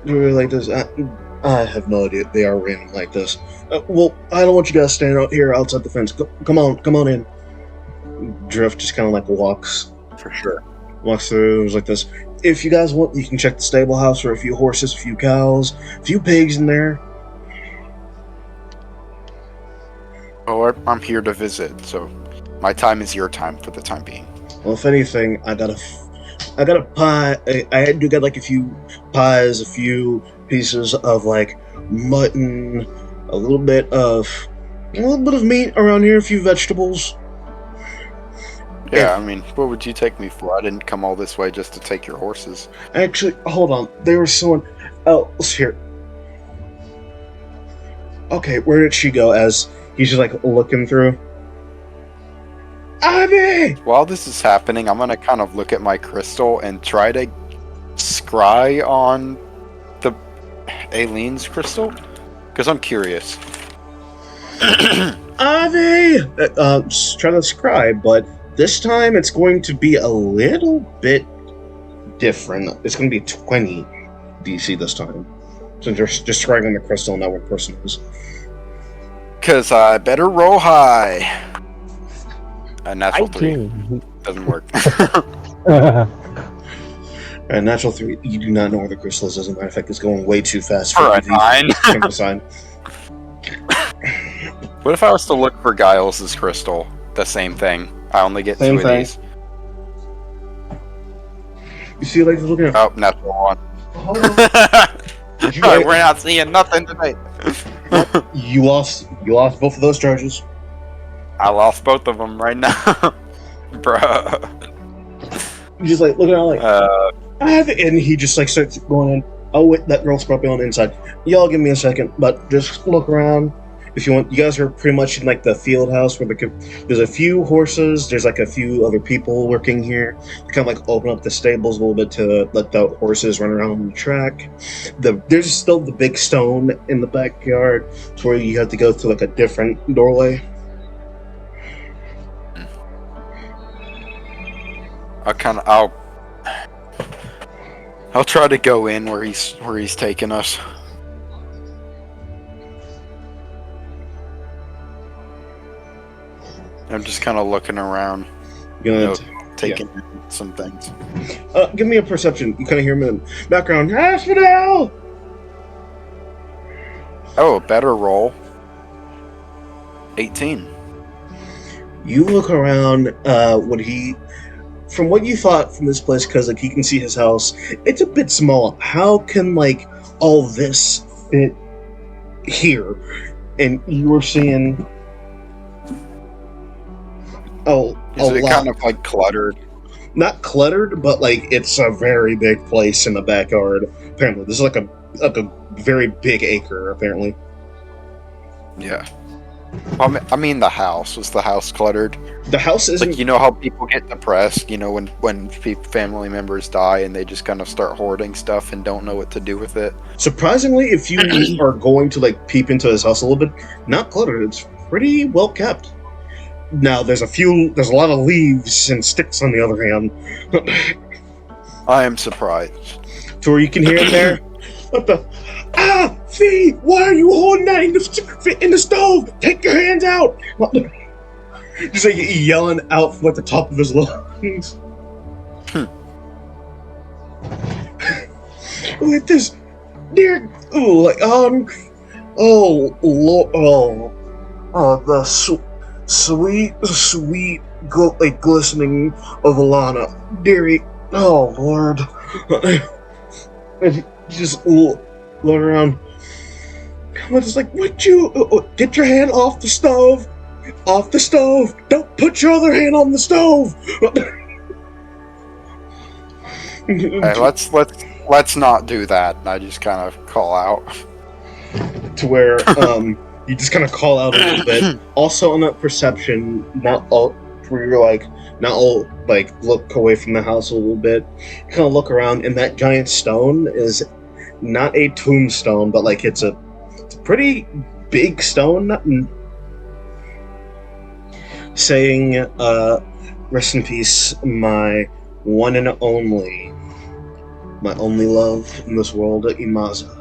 You were like this. I have no idea. They are random like this. Well, I don't want you guys standing out here outside the fence. Come on in. Drift just kind of like walks. For sure. Walks through. It was like this. If you guys want, you can check the stable house for a few horses, a few cows, a few pigs in there. Oh, I'm here to visit, so my time is your time for the time being. Well, if anything, I got a pie. I do get like a few pies, a few pieces of like mutton, a little bit of meat around here, a few vegetables. Yeah, I mean, what would you take me for? I didn't come all this way just to take your horses. Actually, hold on. There was someone else here. Okay, where did she go? As he's just like looking through. Ivy! While this is happening, I'm gonna kind of look at my crystal and try to scry on the Aileen's crystal, because I'm curious. Ivy! Try to scribe, but this time it's going to be a little bit different. It's going to be 20 DC this time. Since you're just scribing the crystal and not what person is. Because I better roll high. A natural 3. Doesn't work. A natural 3. You do not know where the crystal is. As a matter of fact, it's going way too fast for a 9. What if I was to look for Giles' crystal? The same thing. I only get same 2 of these. You see, like, looking at. Oh, natural 1. Hold on. We're not seeing nothing tonight. You lost both of those charges. I lost both of them right now. Bruh. He's just like looking around like, and he just like starts going in. Oh wait, that girl's probably on the inside. Y'all give me a second, but just look around. If you want, you guys are pretty much in like the field house where there's a few horses. There's like a few other people working here. They kind of like open up the stables a little bit to let the horses run around on the track. There's still the big stone in the backyard to where you have to go through like a different doorway. I'll try to go in where he's taking us. I'm just kind of looking around, taking some things. Give me a perception. You kind of hear him in the background. Asphodel! Oh, better roll. 18. You look around. From what you thought from this place, because like you can see his house, it's a bit small. How can like all this fit here? And you were seeing Is it kind of like cluttered? Not cluttered, but like it's a very big place in the backyard. Apparently, this is like a very big acre. Apparently, Yeah. I mean, the house. Was the house cluttered? the house isn't. Like, you know how people get depressed, you know, when family members die and they just kind of start hoarding stuff and don't know what to do with it? Surprisingly, if you are going to like peep into his house a little bit, not cluttered. It's pretty well kept. Now, there's a lot of leaves and sticks on the other hand. I am surprised. To where you can hear him there. What the? Ah, Fee! Why are you holding that in the stove? Take your hands out! Just like yelling out from like the top of his lungs. Look at this, dear. Oh, like oh, Lord, the sweet, like glistening of Alana, dearie. Oh Lord. Just look around. I'm just like, would you get your hand off the stove? Off the stove! Don't put your other hand on the stove. Hey, let's not do that. I just kind of call out. To where you just kind of call out a little bit. Also on that perception, where you're like not all like look away from the house a little bit. You kind of look around, and that giant stone is not a tombstone, but like it's a pretty big stone, saying, "Rest in peace, my one and only, my only love in this world, Imaza."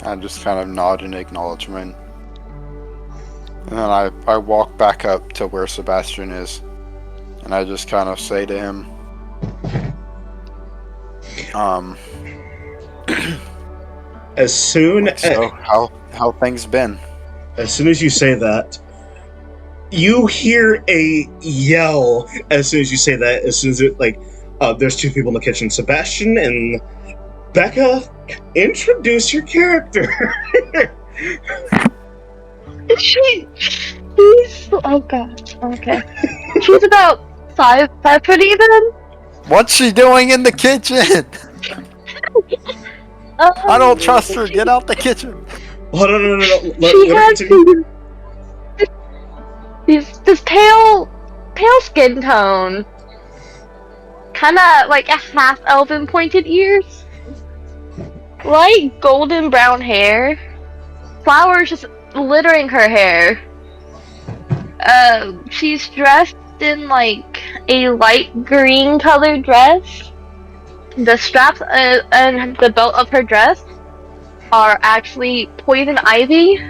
I just kind of nod in acknowledgement. And then I walk back up to where Sebastian is. And I just kind of say to him, as soon so how things been? As soon as you say that, you hear a yell. As soon as you say that, as soon as there's two people in the kitchen, Sebastian and Becca. Introduce your character. She's oh god, okay. She's about 5 foot even. What's she doing in the kitchen? I don't trust her. Get out the kitchen. Oh, no. She has this pale skin tone, kind of like a half elven pointed ears, light golden brown hair, flowers just littering her hair. She's dressed in like a light green colored dress. The straps and the belt of her dress are actually poison ivy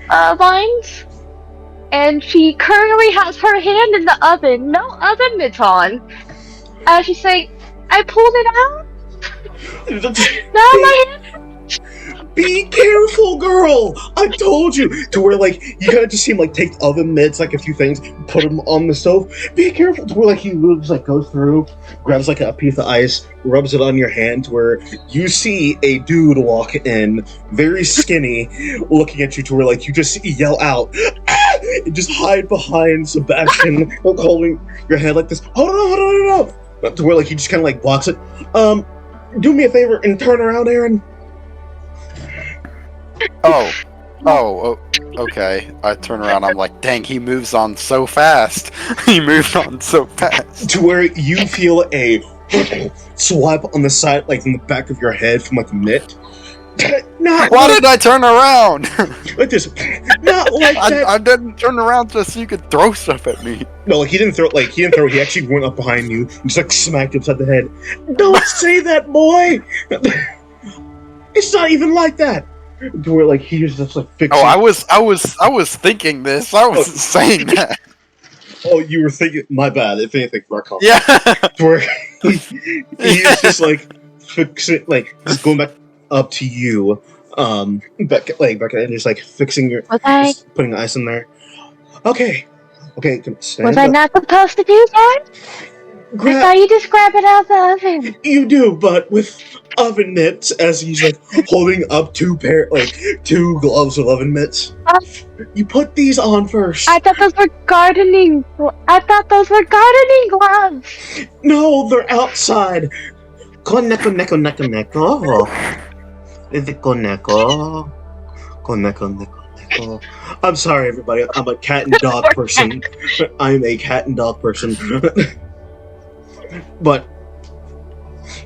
vines. And she currently has her hand in the oven, no oven mitts on. As she's saying, I pulled it out. Now my hand. Be careful, girl! I told you! To where, like, you kind of just see him, like, take oven mitts, like, a few things, put them on the stove. Be careful! To where, like, he moves, like, goes through, grabs, like, a piece of ice, rubs it on your hand, to where you see a dude walk in, very skinny, looking at you, to where, like, you just yell out, ah! And just hide behind Sebastian, holding your head like this. Hold on! To where, like, he just kind of, like, blocks it. Do me a favor and turn around, Aaron. Oh, okay. I turn around, I'm like, dang, he moves on so fast. He moved on so fast. To where you feel a swipe on the side, like in the back of your head from like a mitt. Why did I turn around? Like this. Not like that. I didn't turn around just so you could throw stuff at me. No, like he didn't throw. He actually went up behind you and just like smacked you upside the head. Don't say that, boy. It's not even like that. To where like he was just like fixing. Oh, I was thinking this. I wasn't saying that. Oh, you were thinking. My bad. If anything, Mark. Yeah. To where he was just like fixing, like just going back. up to you. Becca, and just like fixing your, just putting the ice in there. Okay, stand Was I up. not supposed to do that? I thought you just grab it out of the oven. You do, but with oven mitts, as he's like holding up two gloves of oven mitts. You put these on first. I thought those were gardening. Gloves. No, they're outside. Koneko. Is it koneko? Koneko. I'm sorry, everybody. I'm a cat and dog person. I'm a cat and dog person. But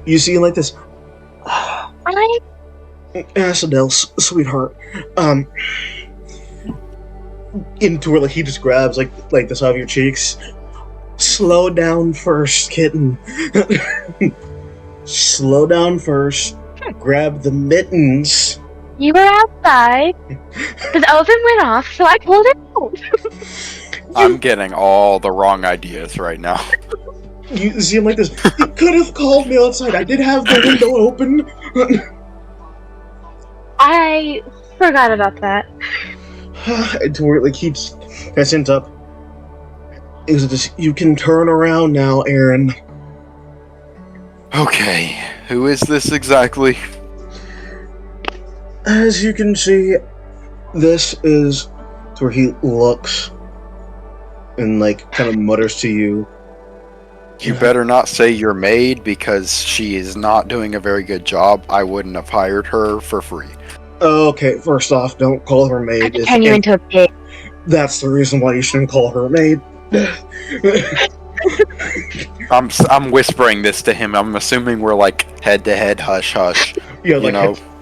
you see, like this. Asphodel, sweetheart. Into where like he just grabs like the side of your cheeks. Slow down first, kitten. Slow down first. Grab the mittens. You were outside. The oven went off, so I pulled it out. I'm getting all the wrong ideas right now. You see him like this. You could have called me outside. I did have the window open. I forgot about that. To where like he ends up. Is it just you can turn around now, Aaron? Okay, who is this exactly? As you can see, this is to where he looks and like kind of mutters to you. You better not say your maid, because she is not doing a very good job. I wouldn't have hired her for free. Okay, first off, don't call her maid. I can turn you into a pig. That's the reason why you shouldn't call her maid. I'm whispering this to him. I'm assuming we're like head to head, hush hush. Yeah, like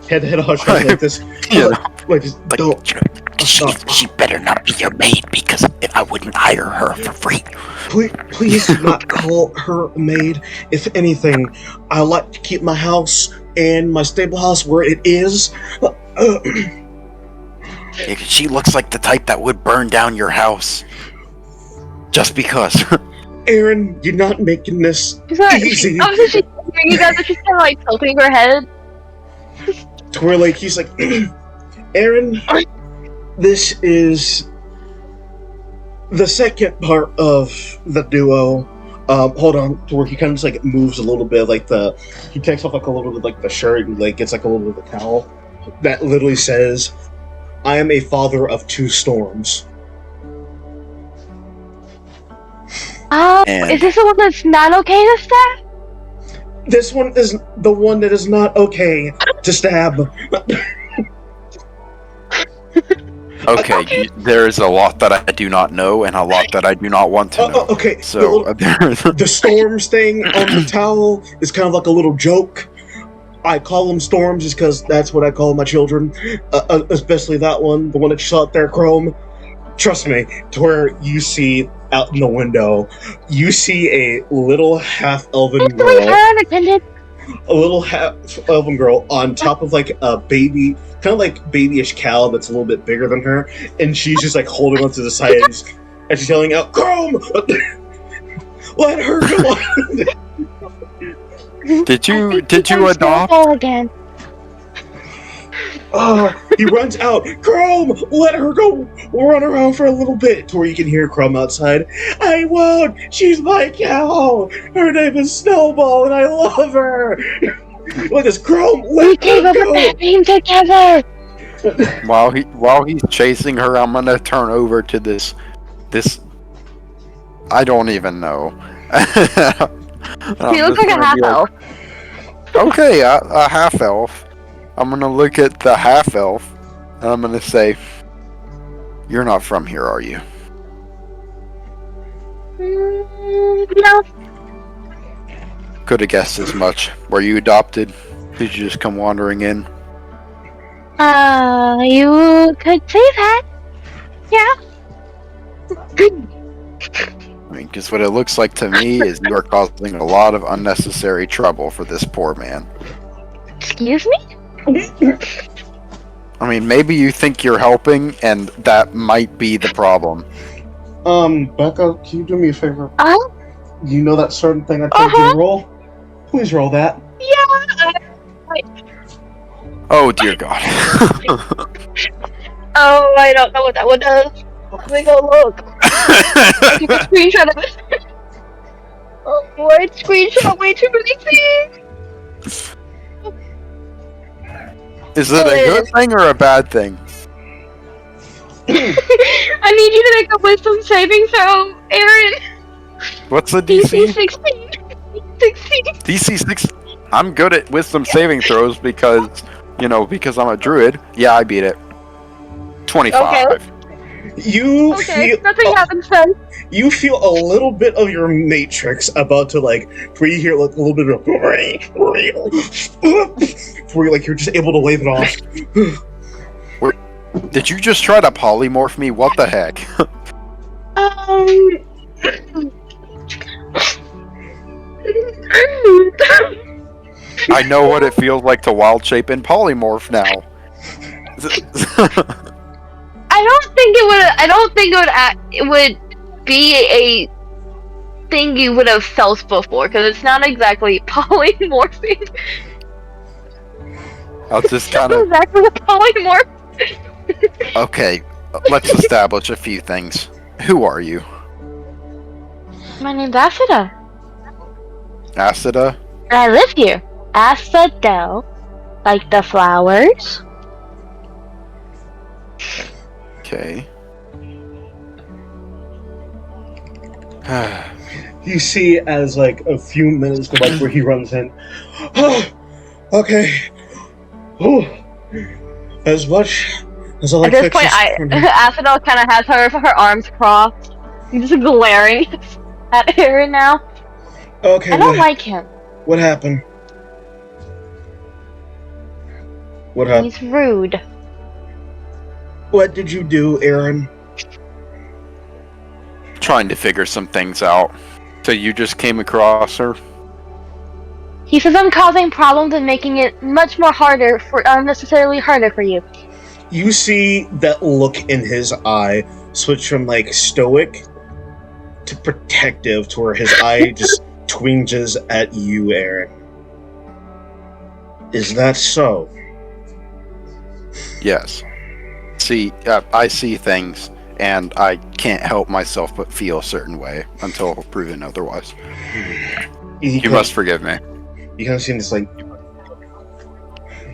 head to head, hush hush like this. Don't. She better not be your maid, because I wouldn't hire her for free. Please do not call her maid. If anything, I like to keep my house and my stable house where it is. She looks like the type that would burn down your house. Just because. Aaron, you're not making this easy. You guys are just kind of like tilting her head. To where like he's like, Aaron, this is the second part of the duo. Hold on, to where he kind of just like moves a little bit, like he takes off like a little bit like the shirt and like gets like a little bit of the towel that literally says, "I am a father of two storms." Is this the one that's not okay to stab? This one is the one that is not okay to stab. Okay, there is a lot that I do not know and a lot that I do not want to know. Okay, so the storms thing on the towel is kind of like a little joke. I call them storms just because that's what I call my children, especially that one, the one that you saw out there, Chrome. Trust me, to where you see out in the window, you see a little half-elven girl. A little half-elven girl on top of like a baby, kind of like babyish cow that's a little bit bigger than her, and she's just like holding onto the side and she's yelling out, "Chrome! Let her go!" Did you adopt? Again. He runs out. Chrome, let her go run around for a little bit, to where you can hear Chrome outside. I won't. She's my cow. Her name is Snowball, and I love her. Look, this Chrome. Let her go. We came together. While he's chasing her, I'm gonna turn over to this. I don't even know. He looks like a half elf. Okay, a half elf. I'm gonna look at the half elf, and I'm gonna say, "You're not from here, are you?" No. Could have guessed as much. Were you adopted? Did you just come wandering in? You could say that. Yeah. I mean, because what it looks like to me is you are causing a lot of unnecessary trouble for this poor man. Excuse me? I mean, maybe you think you're helping, and that might be the problem. Becca, can you do me a favor? You know that certain thing I told you to roll? Please roll that. Yeah. Oh dear God. Oh, I don't know what that one does. Let me go look. I took a screenshot of it. Oh boy, I screenshot way too many things. Is it a good thing or a bad thing? I need you to make a wisdom saving throw, Aaron. What's the DC DC? 16. 16. DC 6. I'm good at wisdom saving throws because I'm a druid. Yeah, I beat it. 25. Okay. You Okay, feel nothing happens then. you feel a little bit of your matrix about to like where you hear like a little bit of where you like you're just able to wave it off. Did you just try to polymorph me? What the heck? I know what it feels like to wild shape and polymorph now. I don't think it would be a thing you would have felt before, because it's not exactly polymorphing. I'll just It's kind not of... exactly a polymorph. Okay, let's establish a few things. Who are you? My name's Asphodel. Acida? And I live here. Asphodel. Like the flowers. Okay. You see as like a few minutes go by where he runs in. Oh, okay. Oh, as much as I like At this point, Asphodel kind of has her arms crossed. He's just glaring at Aaron now. Okay. I don't like him. What happened? What happened? He's rude. What did you do, Aaron? Trying to figure some things out. So you just came across her? He says I'm causing problems and making it much more unnecessarily harder for you. You see that look in his eye switch from like stoic to protective, to where his eye just twinges at you, Aaron. Is that so? Yes. See, I see things, and I can't help myself but feel a certain way until proven otherwise. You must forgive me. You kind of see this like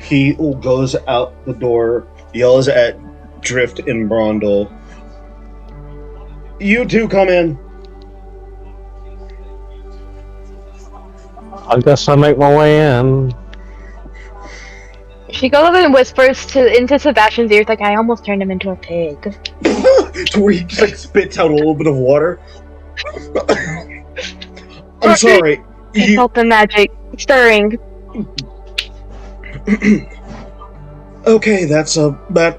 he goes out the door, yells at Drift and Brondel. You two come in. I guess I make my way in. She goes up and whispers into Sebastian's ears like, I almost turned him into a pig. To where he just like spits out a little bit of water. I'm sorry. I felt the magic stirring. Okay, that's that.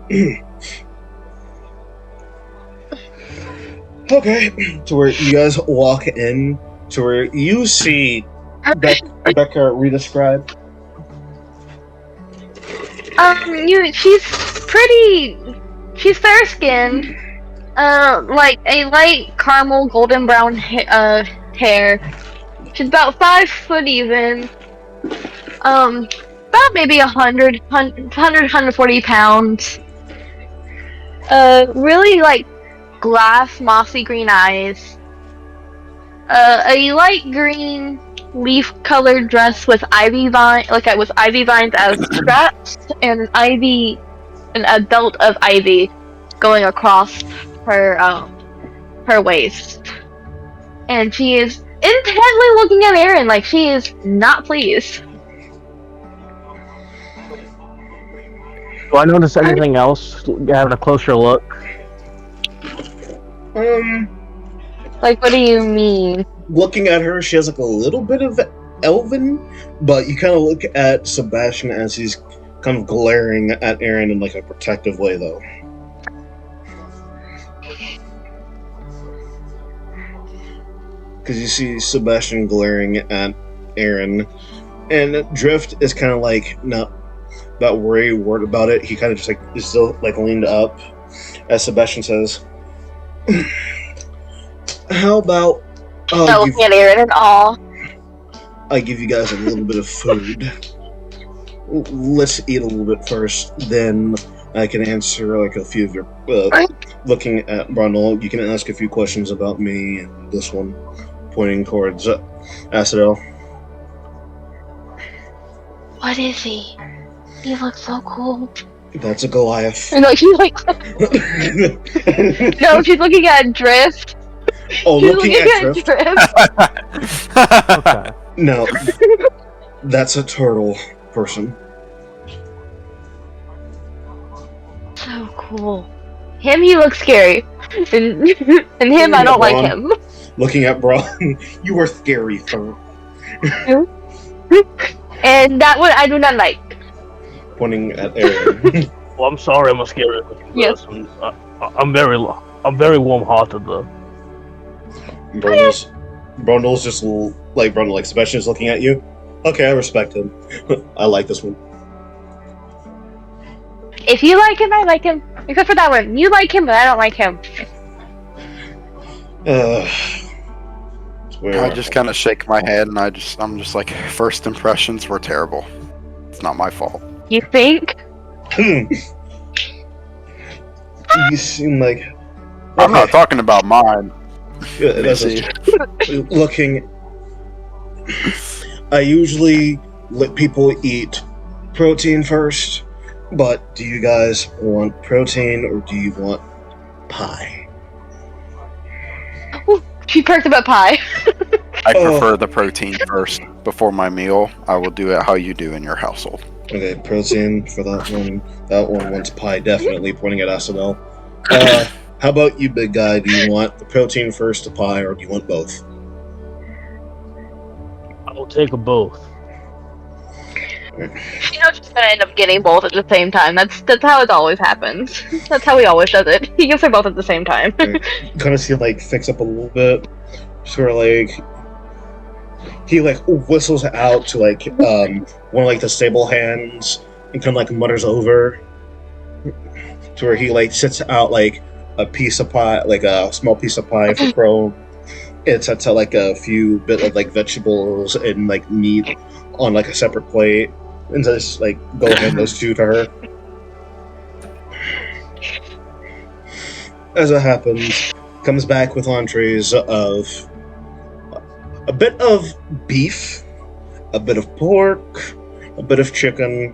Okay, to where you guys walk in, to where you see Becca re-describe. She's fair-skinned, like a light caramel golden brown hair. She's about 5 foot even, about maybe 140 pounds. Really like glass mossy green eyes. A light green leaf-colored dress with ivy vines as straps, and a belt of ivy going across her waist. And she is intently looking at Aaron like she is not pleased. Do I notice anything else? Having a closer look. Like, what do you mean? Looking at her, she has like a little bit of elven, but you kind of look at Sebastian as he's kind of glaring at Aaron in like a protective way, though. Because you see Sebastian glaring at Aaron, and Drift is kind of like not worried about it. He kind of just like is still like leaned up as Sebastian says, "How about Looking at Aaron in awe. I give you guys a little bit of food?" let's eat a little bit first, then I can answer like a few of your. Looking at Brundle, you can ask a few questions about me and this one, pointing towards Asphodel. What is he? He looks so cool. That's a Goliath. No, she's like. No, she's looking at Drift. Oh, She's looking at Drift. Okay. No, that's a turtle person. So cool. Him, he looks scary. And him, I don't like him. Looking at Braun, you are scary, sir. And that one I do not like. Pointing at Aaron. Well, I'm sorry, I'm a scary Yes. person. I'm very warm-hearted though. Brundle's just like Brundle, like Sebastian's looking at you. Okay, I respect him. I like this one. If you like him, I like him. Except for that one. You like him, but I don't like him. I just kind of shake my head, and I'm just like, first impressions were terrible. It's not my fault. You think? You seem like I'm not talking about mine. Looking. I usually let people eat protein first, but do you guys want protein or do you want pie? Ooh, she perked about pie. I prefer the protein first before my meal. I will do it how you do in your household. Okay, protein for that one. That one wants pie, definitely, pointing at Asphodel. How about you, big guy? Do you want the protein first, the pie, or do you want both? I'll take a both. You know, she's gonna end up getting both at the same time. That's how it always happens. That's how he always does it. He gives her both at the same time. Kind of see, like, fix up a little bit. Sort of like... He, like, whistles out to, like, one of, like, the stable hands and kind of, like, mutters over to where he, like, sits out, like, a piece of pie, like, a small piece of pie for Crow. It sets out, like, a few bit of, like, vegetables and, like, meat on, like, a separate plate. And just, like, go hand those two to her. As it happens, comes back with entrees of a bit of beef, a bit of pork, a bit of chicken,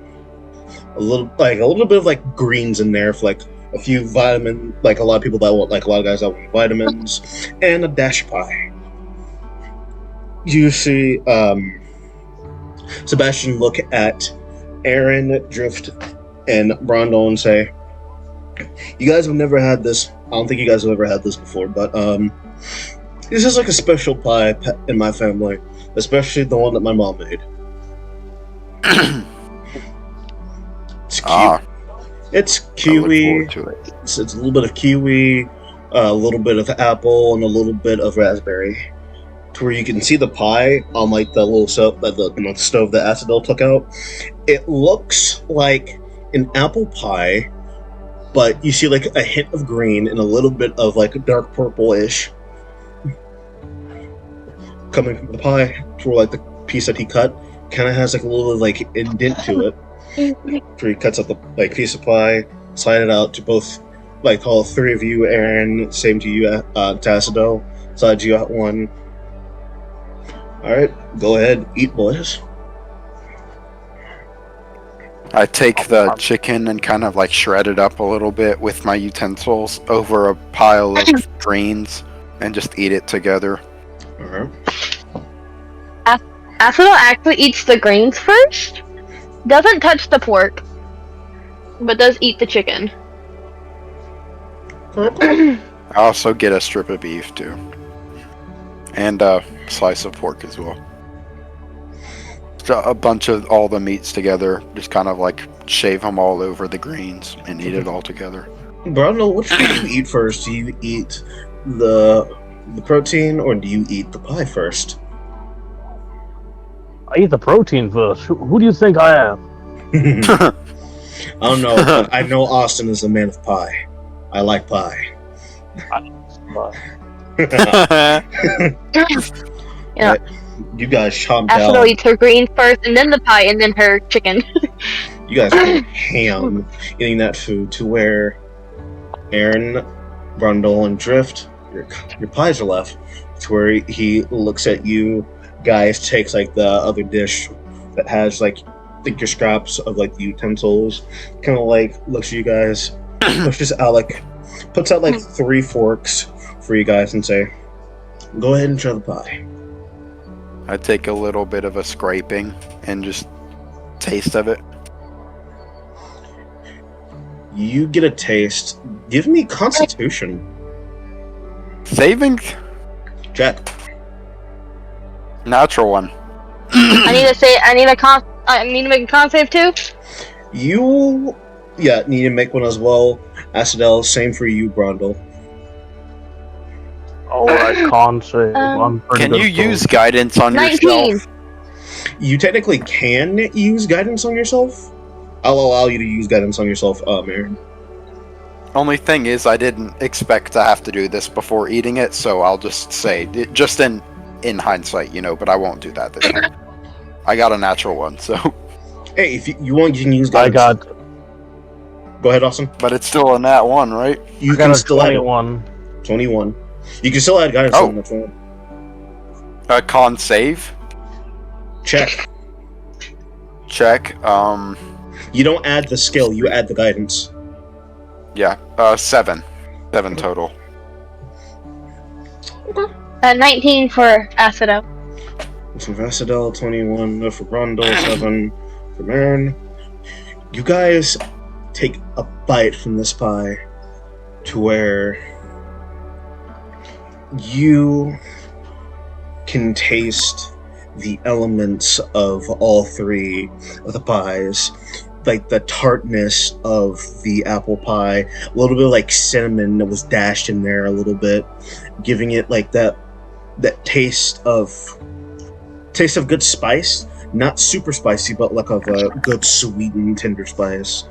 a little bit of like greens in there for like a few vitamin, like a lot of people that want, like a lot of guys that want vitamins, and a dash pie. You see Sebastian look at Aaron, Drift, and Brondel and say, "You guys have never had this. I don't think you guys have ever had this before, but this is like a special pie in my family, especially the one that my mom made. It's cute. It's kiwi. It's a little bit of kiwi, a little bit of apple, and a little bit of raspberry. To where you can see the pie on like the little stove, the stove that Asphodel took out. It looks like an apple pie, but you see like a hint of green and a little bit of like dark purple-ish coming from the pie. To where like the piece that he cut kind of has like a little like indent to it. Where he cuts up the like piece of pie, slide it out to both, like all three of you, Aaron, same to you, Asphodel, slide you out one. Alright, go ahead, eat, boys. I take the chicken and kind of like shred it up a little bit with my utensils over a pile of greens and just eat it together. Asphodel actually eats the greens first, doesn't touch the pork, but does eat the chicken. I also get a strip of beef too. And a slice of pork as well. So a bunch of all the meats together, just kind of like shave them all over the greens and eat it all together. Brundle, what do you eat first? Do you eat the protein or do you eat the pie first? I eat the protein first. Who do you think I am? I don't know, but I know Austin is a man of pie. I like pie. Yeah. You guys chomped Asphodel down. eats her greens first, and then the pie, and then her chicken. You guys go ham eating that food to where Aaron, Brundle, and Drift, your pies are left. To where he looks at you guys, takes like the other dish that has like your scraps of like the utensils, kind of like looks at you guys, pushes out like, puts out like 3 forks for you guys and say, "Go ahead and try the pie." I take a little bit of a scraping and just taste of it. You get a taste. Give me Constitution. Saving? Check. Natural one. I need to make a con save too. You, need to make one as well. Asphodel, same for you, Brundle. Alright, con save. I'm pretty Can good you at use guidance on 19. yourself? You technically can use guidance on yourself. I'll allow you to use guidance on yourself, Aaron. Only thing is, I didn't expect to have to do this before eating it, so I'll just say, just in hindsight, but I won't do that this time. I got a natural one, so. Hey, if you want, you can use I guidance. Go ahead, Austin. But it's still a nat one, right? You I got can a still add 21. 21. You can still add guidance on that one. A con save. Check. Check. You don't add the skill, you add the guidance. Yeah. 7. 7 total. 19 for Asphodel. For Asphodel, 21 for Brundle, 7 for Aaron. You guys take a bite from this pie to where you can taste the elements of all 3 of the pies. Like the tartness of the apple pie, a little bit of like cinnamon that was dashed in there a little bit, giving it like that taste of good spice, not super spicy, but like of a good sweet and tender spice.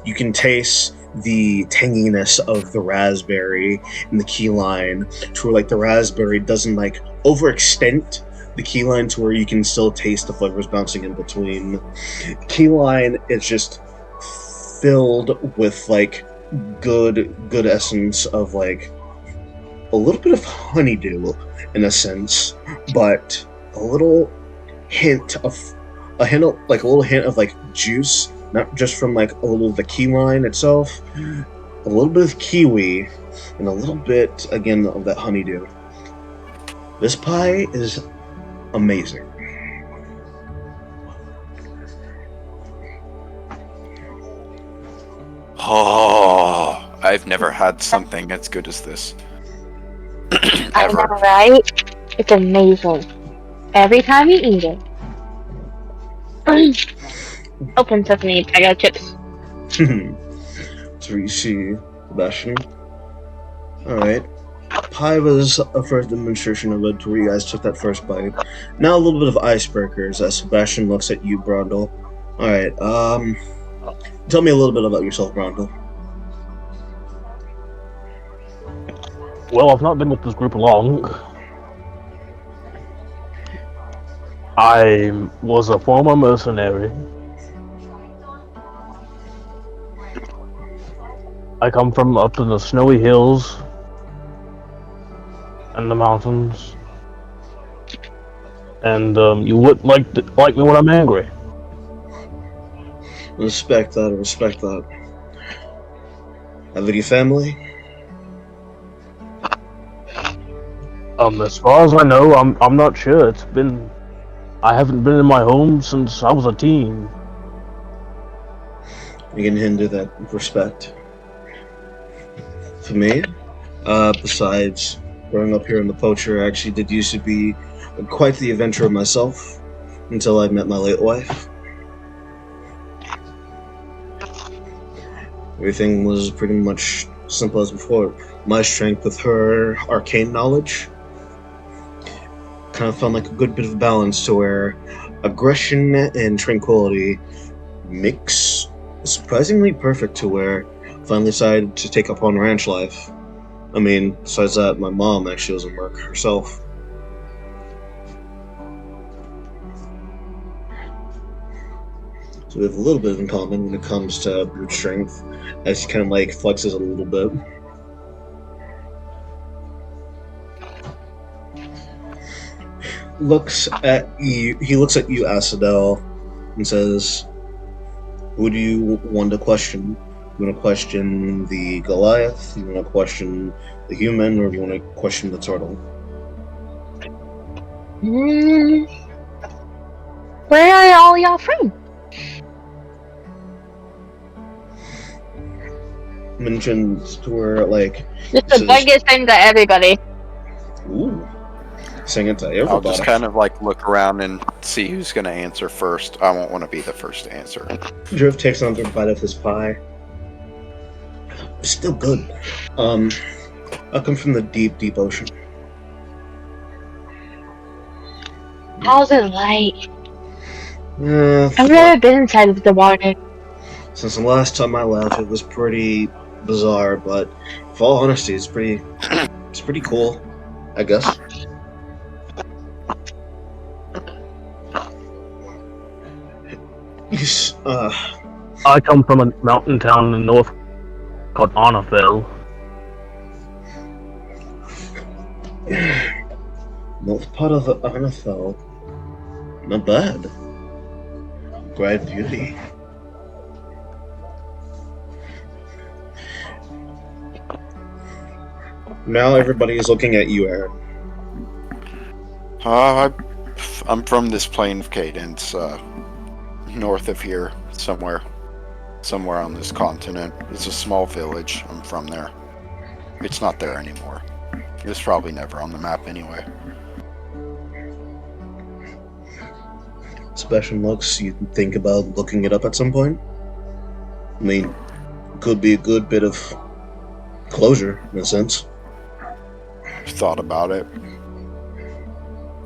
You can taste the tanginess of the raspberry and the key lime, to where like the raspberry doesn't like overextend the key lime to where you can still taste the flavors bouncing in between. Key lime is just filled with like good essence of like a little bit of honeydew in a sense, but a little hint of like juice, not just from like a little of the key lime itself, a little bit of kiwi, and a little bit again of that honeydew. This pie is amazing. Oh, I've never had something as good as this. I know, Ever. right? It's amazing. Every time you eat it. Open sesame, I got chips. So you see Sebastian. Alright. Pie was a first demonstration of it, where you guys took that first bite. Now a little bit of icebreakers as Sebastian looks at you, Brundle. Alright, tell me a little bit about yourself, Brundle. Well, I've not been with this group long. I was a former mercenary. I come from up in the snowy hills and the mountains. And you wouldn't like me when I'm angry. Respect that. Have any family? As far as I know, I'm not sure. I haven't been in my home since I was a teen. You can hinder that respect. For me, besides growing up here in the Poacher, I actually did used to be quite the adventurer myself until I met my late wife. Everything was pretty much simple as before. My strength with her arcane knowledge kind of found like a good bit of balance to where aggression and tranquility mix surprisingly perfect to where I finally decided to take up on ranch life. I mean, besides that, my mom actually doesn't work herself. So we have a little bit in common when it comes to brute strength, as he kind of like flexes a little bit. Looks at you. He looks at you, Asphodel, and says, "Who do you want to question? You want to question the Goliath? You want to question the human, or do you want to question the turtle?" Where are all y'all from? Mentions to where like Just the says, biggest thing to everybody. "Ooh, sing it to everybody." I'll just kind of like look around and see who's going to answer first. I won't want to be the first to answer. Drift takes another bite of his pie. Still good. I come from the deep, deep ocean. How's it like? I've Well, never been inside of the water. since the last time I left, it was pretty bizarre, but for all honesty, it's pretty cool, I guess. Yes, I come from a mountain town in the north called Asphodel. north part of Asphodel. Not bad. Great beauty. Now everybody is looking at you, Aaron. I'm from this plane of cadence, north of here, somewhere on this continent. It's a small village. I'm from there. It's not there anymore. It's probably never on the map anyway. Special looks, you think about looking it up at some point? I mean, could be a good bit of closure, in a sense. Thought about it.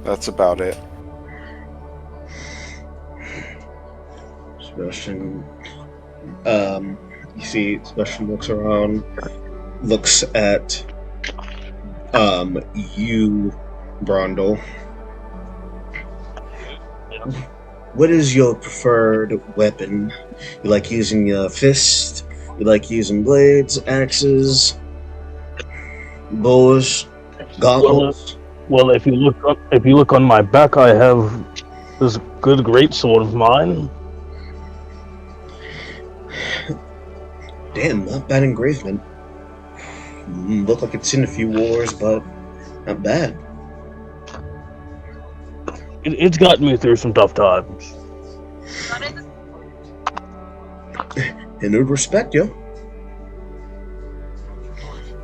That's about it. Sebastian, you see Sebastian looks around, looks at, you, Brondel. What is your preferred weapon? You like using your fist? You like using blades, axes, bows, gauntlets? Well, if you look on my back, I have this good great sword of mine. Damn, not bad engravement. Look like it's seen a few wars, but not bad. It's gotten me through some tough times. In good respect, yo.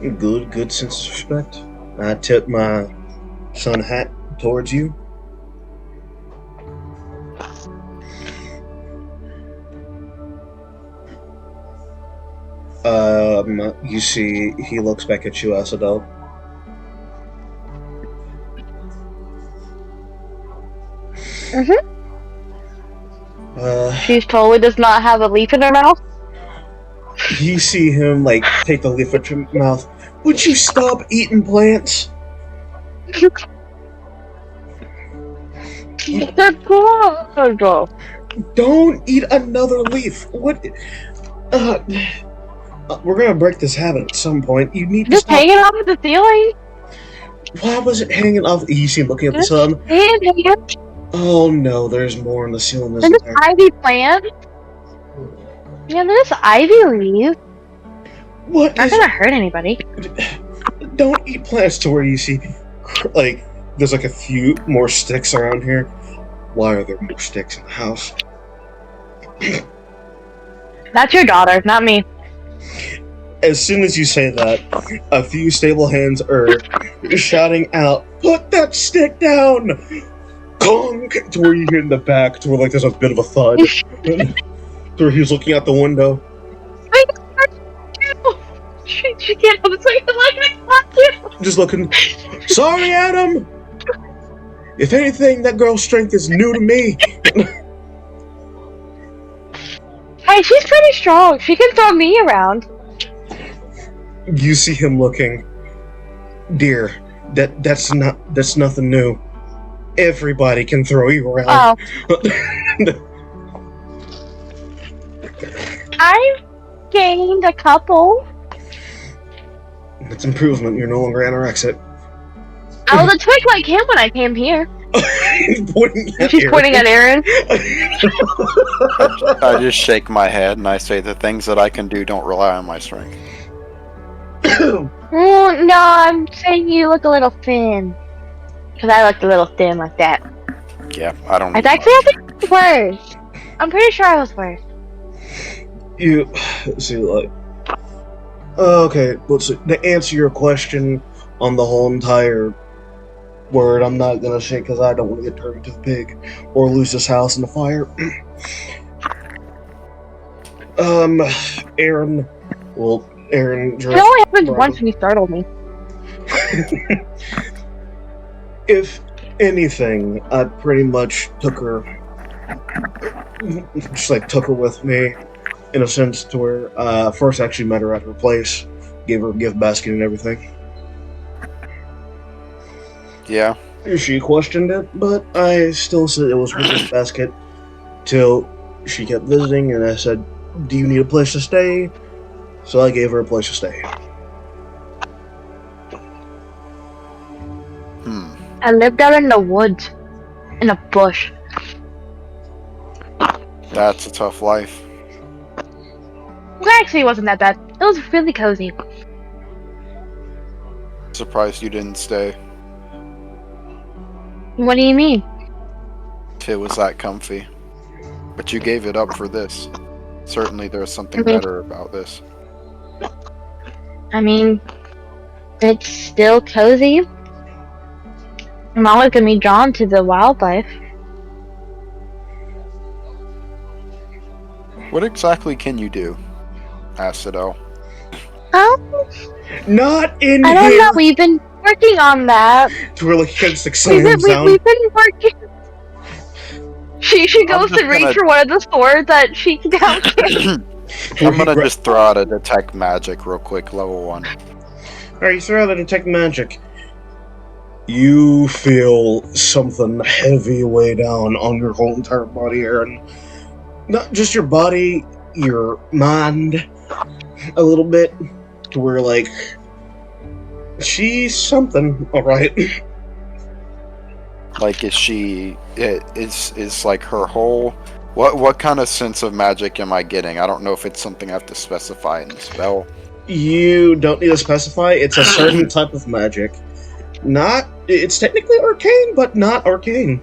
Good sense of respect. I tip my sun hat towards you. You see, he looks back at you, Asphodel. She totally does not have a leaf in her mouth. You see him, like, take the leaf out your mouth. Would you stop eating plants? They're good. Don't eat another leaf. What? We're gonna break this habit at some point. You need to Just stop. hanging off of the ceiling. Why was it hanging off? You see him looking at the sun. Oh no, there's more on the ceiling. There's this ivy plant. Yeah, there's ivy leaves. What Not is? gonna hurt anybody. Don't eat plants to where you see, like, there's like a few more sticks around here. Why are there more sticks in the house? That's your daughter, not me. As soon as you say that, a few stable hands are shouting out, "Put that stick down!" Conk! To where you hear in the back, to where like there's a bit of a thud. To where he's looking out the window. She can't help it, so I like Just looking. Sorry, Adam! If anything, that girl's strength is new to me. Hey, she's pretty strong. She can throw me around. You see him looking. Dear, that's nothing new. Everybody can throw you around. Oh. I've gained a couple. It's improvement. You're no longer anorexic. I was a twig like him when I came here. She's pointing at Aaron. I just shake my head and I say the things that I can do don't rely on my strength. Oh, no, I'm saying you look a little thin. Because I looked a little thin like that. Yeah, I don't. I think I was worse. I'm pretty sure I was worse. You see, like, okay. Let's see. To answer your question on the whole entire word, I'm not gonna say because I don't want to get turned into a pig or lose this house in the fire. Aaron. Well, Aaron. It only happened once when you startled me. If anything, I pretty much took her with me, in a sense to where first I actually met her at her place, gave her a gift basket and everything. Yeah. She questioned it, but I still said it was her gift basket till she kept visiting, and I said, "Do you need a place to stay?" So I gave her a place to stay. I lived out in the woods, in a bush. That's a tough life. Well, actually, it wasn't that bad. It was really cozy. Surprised you didn't stay. What do you mean? If it was that comfy. But you gave it up for this. Certainly there's something I mean- better about this. I mean, it's still cozy. I'm always gonna be drawn to the wildlife. What exactly can you do, Asphodel? Not in I don't here. know. We've been working on that. To where like you can stick We've slams down. been working. She goes just to reach gonna- for one of the swords that she down. I'm gonna just throw out a detect magic real quick, level 1. Alright, you throw out the detect magic. You feel something heavy weigh down on your whole entire body, Aaron. Not just your body, your mind, a little bit, to where, like, she's something, alright? Like, is she... Is like her whole... What kind of sense of magic am I getting? I don't know if it's something I have to specify in the spell. You don't need to specify. It's a certain type of magic. It's technically arcane, but not arcane.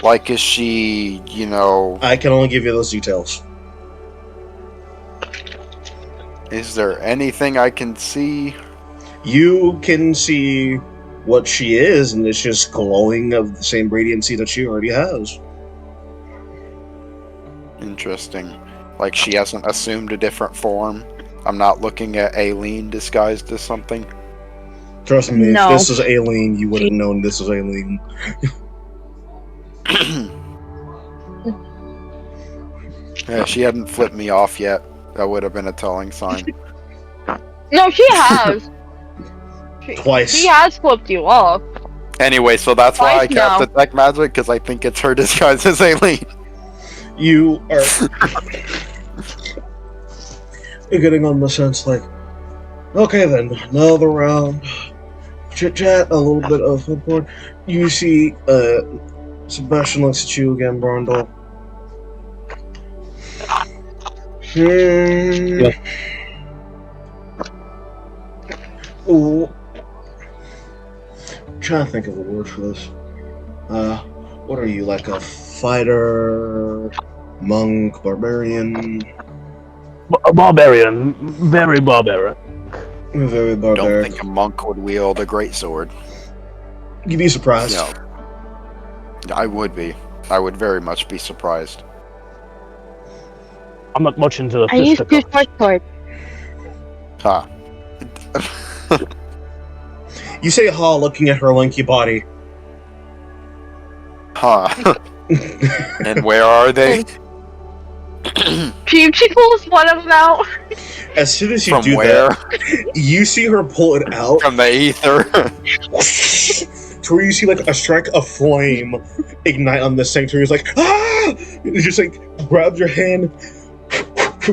Like, is she, you know... I can only give you those details. Is there anything I can see? You can see what she is, and it's just glowing of the same radiancy that she already has. Interesting. Like, she hasn't assumed a different form? I'm not looking at Aileen disguised as something? Trust me, No. if this is Aileen, you would have known this was Aileen. Yeah, she hadn't flipped me off yet. That would have been a telling sign. No, she has. Twice. She has flipped you off. Anyway, so that's why I Twice cast now. Detect Magic, because I think it's her disguised as Aileen. You are You're getting on the sense like, okay then, another round. Chit chat, a little bit of footboard. You see Sebastian looks at you again, Brondel. Yep. Ooh. I'm trying to think of a word for this. What are you, like a fighter, monk, barbarian? Barbarian. Very barbarian. Very Don't barbaric. think a monk would wield a greatsword. You'd be surprised. No. I would be. I would very much be surprised. I'm not much into the I used to fisticuffs. short sword. Huh. You say ha looking at her lanky body. Huh. And where are they? She pulls one of them out. As soon as you From do where? that, you see her pull it out. From the ether. to where you see like a strike of flame ignite on this thing. To where he's like, ah! And he just like grabs your hand,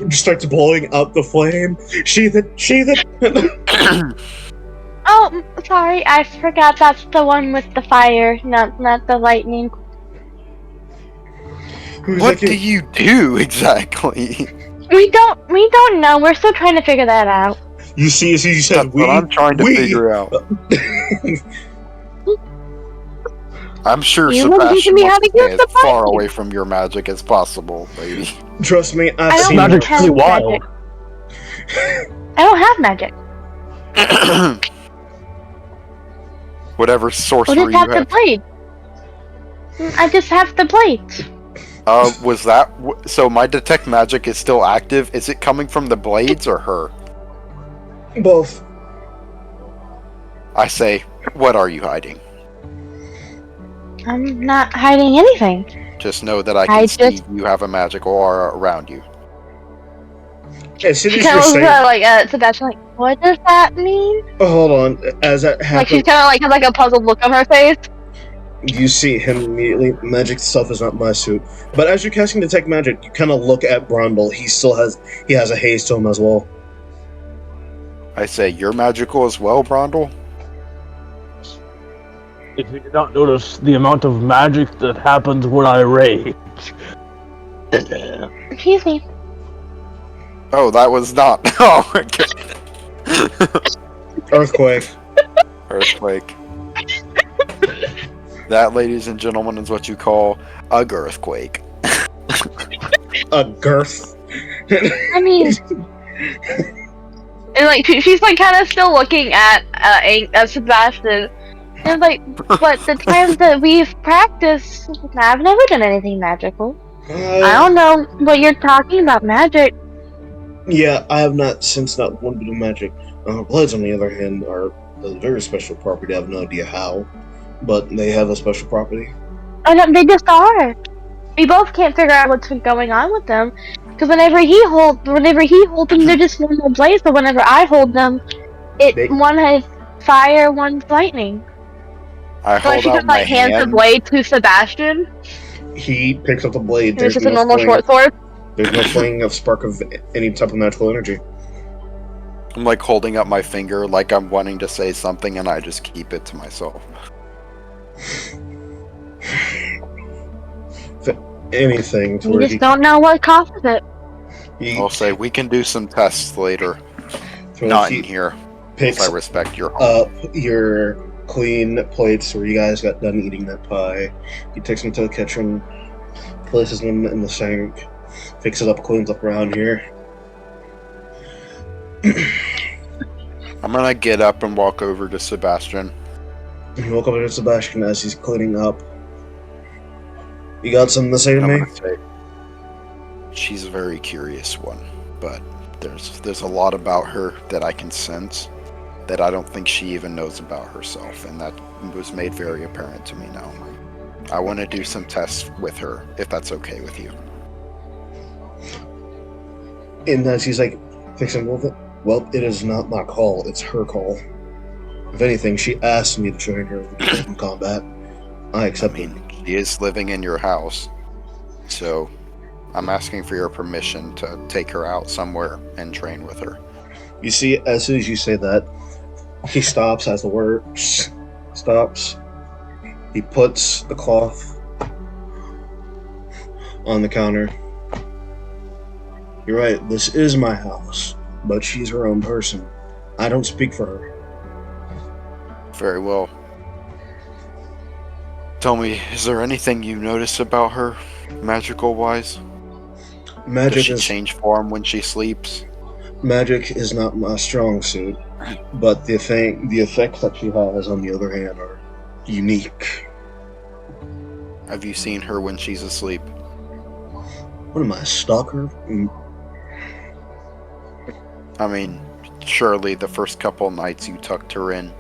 just starts blowing up the flame. Sheath it, sheath it. Oh, sorry, I forgot that's the one with the fire, not the lightning. What do you do exactly? We don't know. We're still trying to figure that out. You see, as you said, That's what I'm trying to figure out. I'm sure You wouldn't teach Sebastian me how wants to to stay use as the far button. away from your magic as possible, lady. Trust me, I I've don't seen have Magic's pretty magic. wild. I don't have magic. Whatever I sorcery just you have the have. blade. I just have the blades. Was that... So my detect magic is still active? Is it coming from the blades or her? both. I say, what are you hiding? I'm not hiding anything. Just know that I can I see just- you have a magical aura around you. As soon She as kind you're of looks saying, at Sebastian like, what does that mean? oh, hold on, as that Like she's happens, kind of like has like a puzzled look on her face. you see him immediately. Magic itself is not my suit, but as you're casting detect magic, you kind of look at Brondel. He has a haze to him as well. I say, you're magical as well, Brondel? If you did not notice the amount of magic that happens when I rage. Excuse me. Oh, that was not... Oh, my God. Earthquake. Earthquake. That, ladies and gentlemen, is what you call a girthquake. A girth. I mean, and like she's like kind of still looking at Sebastian, and like, but the times that we've practiced, I've never done anything magical. I don't know what you're talking about, magic. Yeah, I have not sensed not one bit of magic. Bloods, on the other hand, are a very special property. I have no idea how, but they have a special property. I know they just are. We both can't figure out what's going on with them, because whenever he holds them, they're just normal blades. But whenever I hold them, one has fire, one's lightning. I So like hold she out just my like hands the hand. blade to Sebastian. He picks up the blade. It's just a normal short sword. There's no fling of spark of any type of magical energy. I'm like holding up my finger like I'm wanting to say something and I just keep it to myself. Anything to You where just don't know what causes it. I'll say we can do some tests later. he Not in here. picks If I respect your home. up your clean plates where you guys got done eating that pie. He takes them to the kitchen, places them in the sink, fixes it up, cleans up around here. I'm gonna get up and walk over to Sebastian. You walk up to Sebastian as he's cleaning up. You got something to say to I'm me? gonna say, she's a very curious one, but there's a lot about her that I can sense that I don't think she even knows about herself, and that was made very apparent to me now. I want to do some tests with her, if that's okay with you. And as he's like fixing with it, well, it is not my call, it's her call. If anything, she asked me to train her in combat. I accept it. She is living in your house, so I'm asking for your permission to take her out somewhere and train with her. You see, as soon as you say that, he stops as the word stops. He puts the cloth on the counter. You're right, this is my house, but she's her own person. I don't speak for her. Very well. Tell me, is there anything you notice about her, magical-wise? Does Magic she is change form when she sleeps? magic is not my strong suit, but the effects that she has, on the other hand, are unique. Have you seen her when she's asleep? What am I, a stalker? I mean, surely the first couple nights you tucked her in.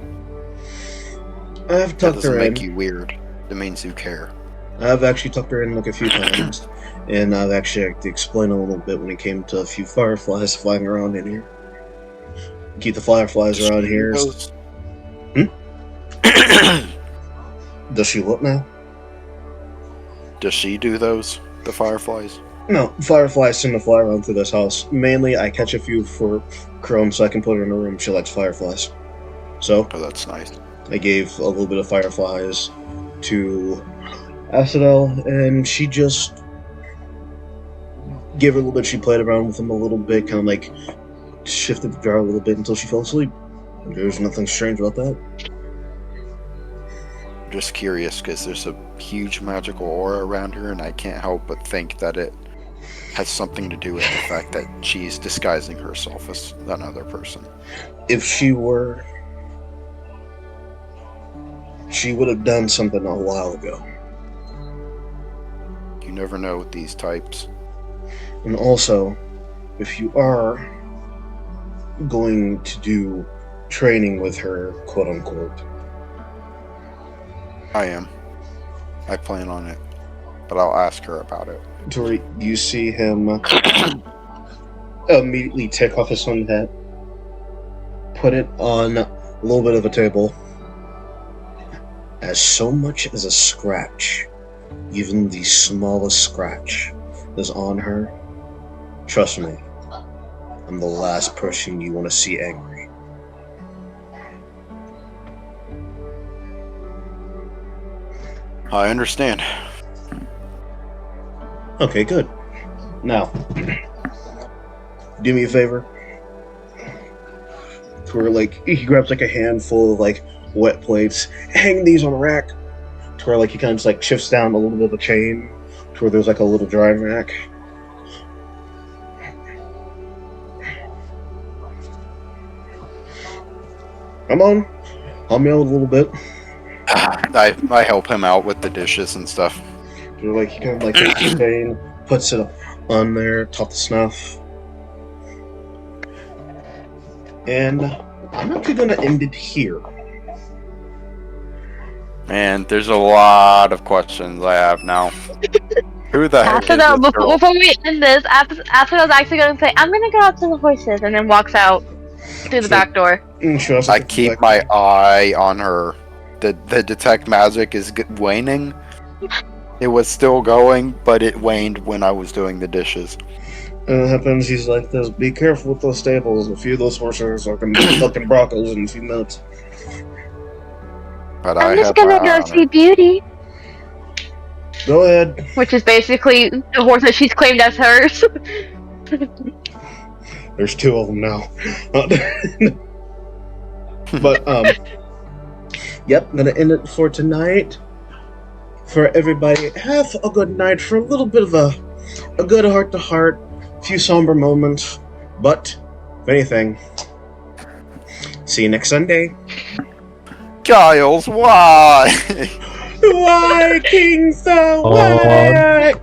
I've That tucked doesn't her make in. you weird. It means you care. I've actually tucked her in like a few times, and I've actually had to explain a little bit when it came to a few fireflies flying around in here. Keep the fireflies around here. Does she look now? Does she do those? The fireflies? No, fireflies tend to fly around through this house. Mainly, I catch a few for Chrome so I can put her in a room. She likes fireflies. So, Oh, that's nice. I gave a little bit of fireflies to Asphodel, and she just gave her a little bit. She played around with them a little bit, kind of like shifted the jar a little bit until she fell asleep. There's nothing strange about that. Just curious because there's a huge magical aura around her, and I can't help but think that it has something to do with the fact that she's disguising herself as another person. If she were, she would have done something a while ago. You never know with these types. And also, if you are going to do training with her, quote unquote, I am. I plan on it. But I'll ask her about it. Tori, you see him immediately take off his sun hat, put it on a little bit of a table, as so much as a scratch, even the smallest scratch, is on her. Trust me, I'm the last person you want to see angry. I understand. Okay, good. Now, do me a favor. To where, like, he grabs, like, a handful of, like, wet plates. Hang these on a rack. To where, like, he kind of just, like, shifts down a little bit of a chain. To where there's, like, a little drying rack. Come on. Help me out a little bit. I help him out with the dishes and stuff. To where, like, he kind of, like, takes the chain, puts it on there, top the snuff. And I'm actually going to end it here. Man, there's a lot of questions I have now. Who the heck After is that, this girl? before we end this, after I was actually going to say, I'm going to go out to the horses, and then walks out through the back door. I keep my eye on her. The detect magic is waning. It was still going, but it waned when I was doing the dishes. And it happens, he's like this, be careful with those stables. A few of those horses are going to be fucking broncos in a few minutes. But I'm I just have going my to eye go on see her. Beauty. Go ahead. Which is basically the horse that she's claimed as hers. There's two of them now. But, yep, I'm gonna end it for tonight. For everybody, have a good night. For a little bit of a good heart-to-heart, a few somber moments. But, if anything, see you next Sunday. Giles, why? Why, King Sir? Why?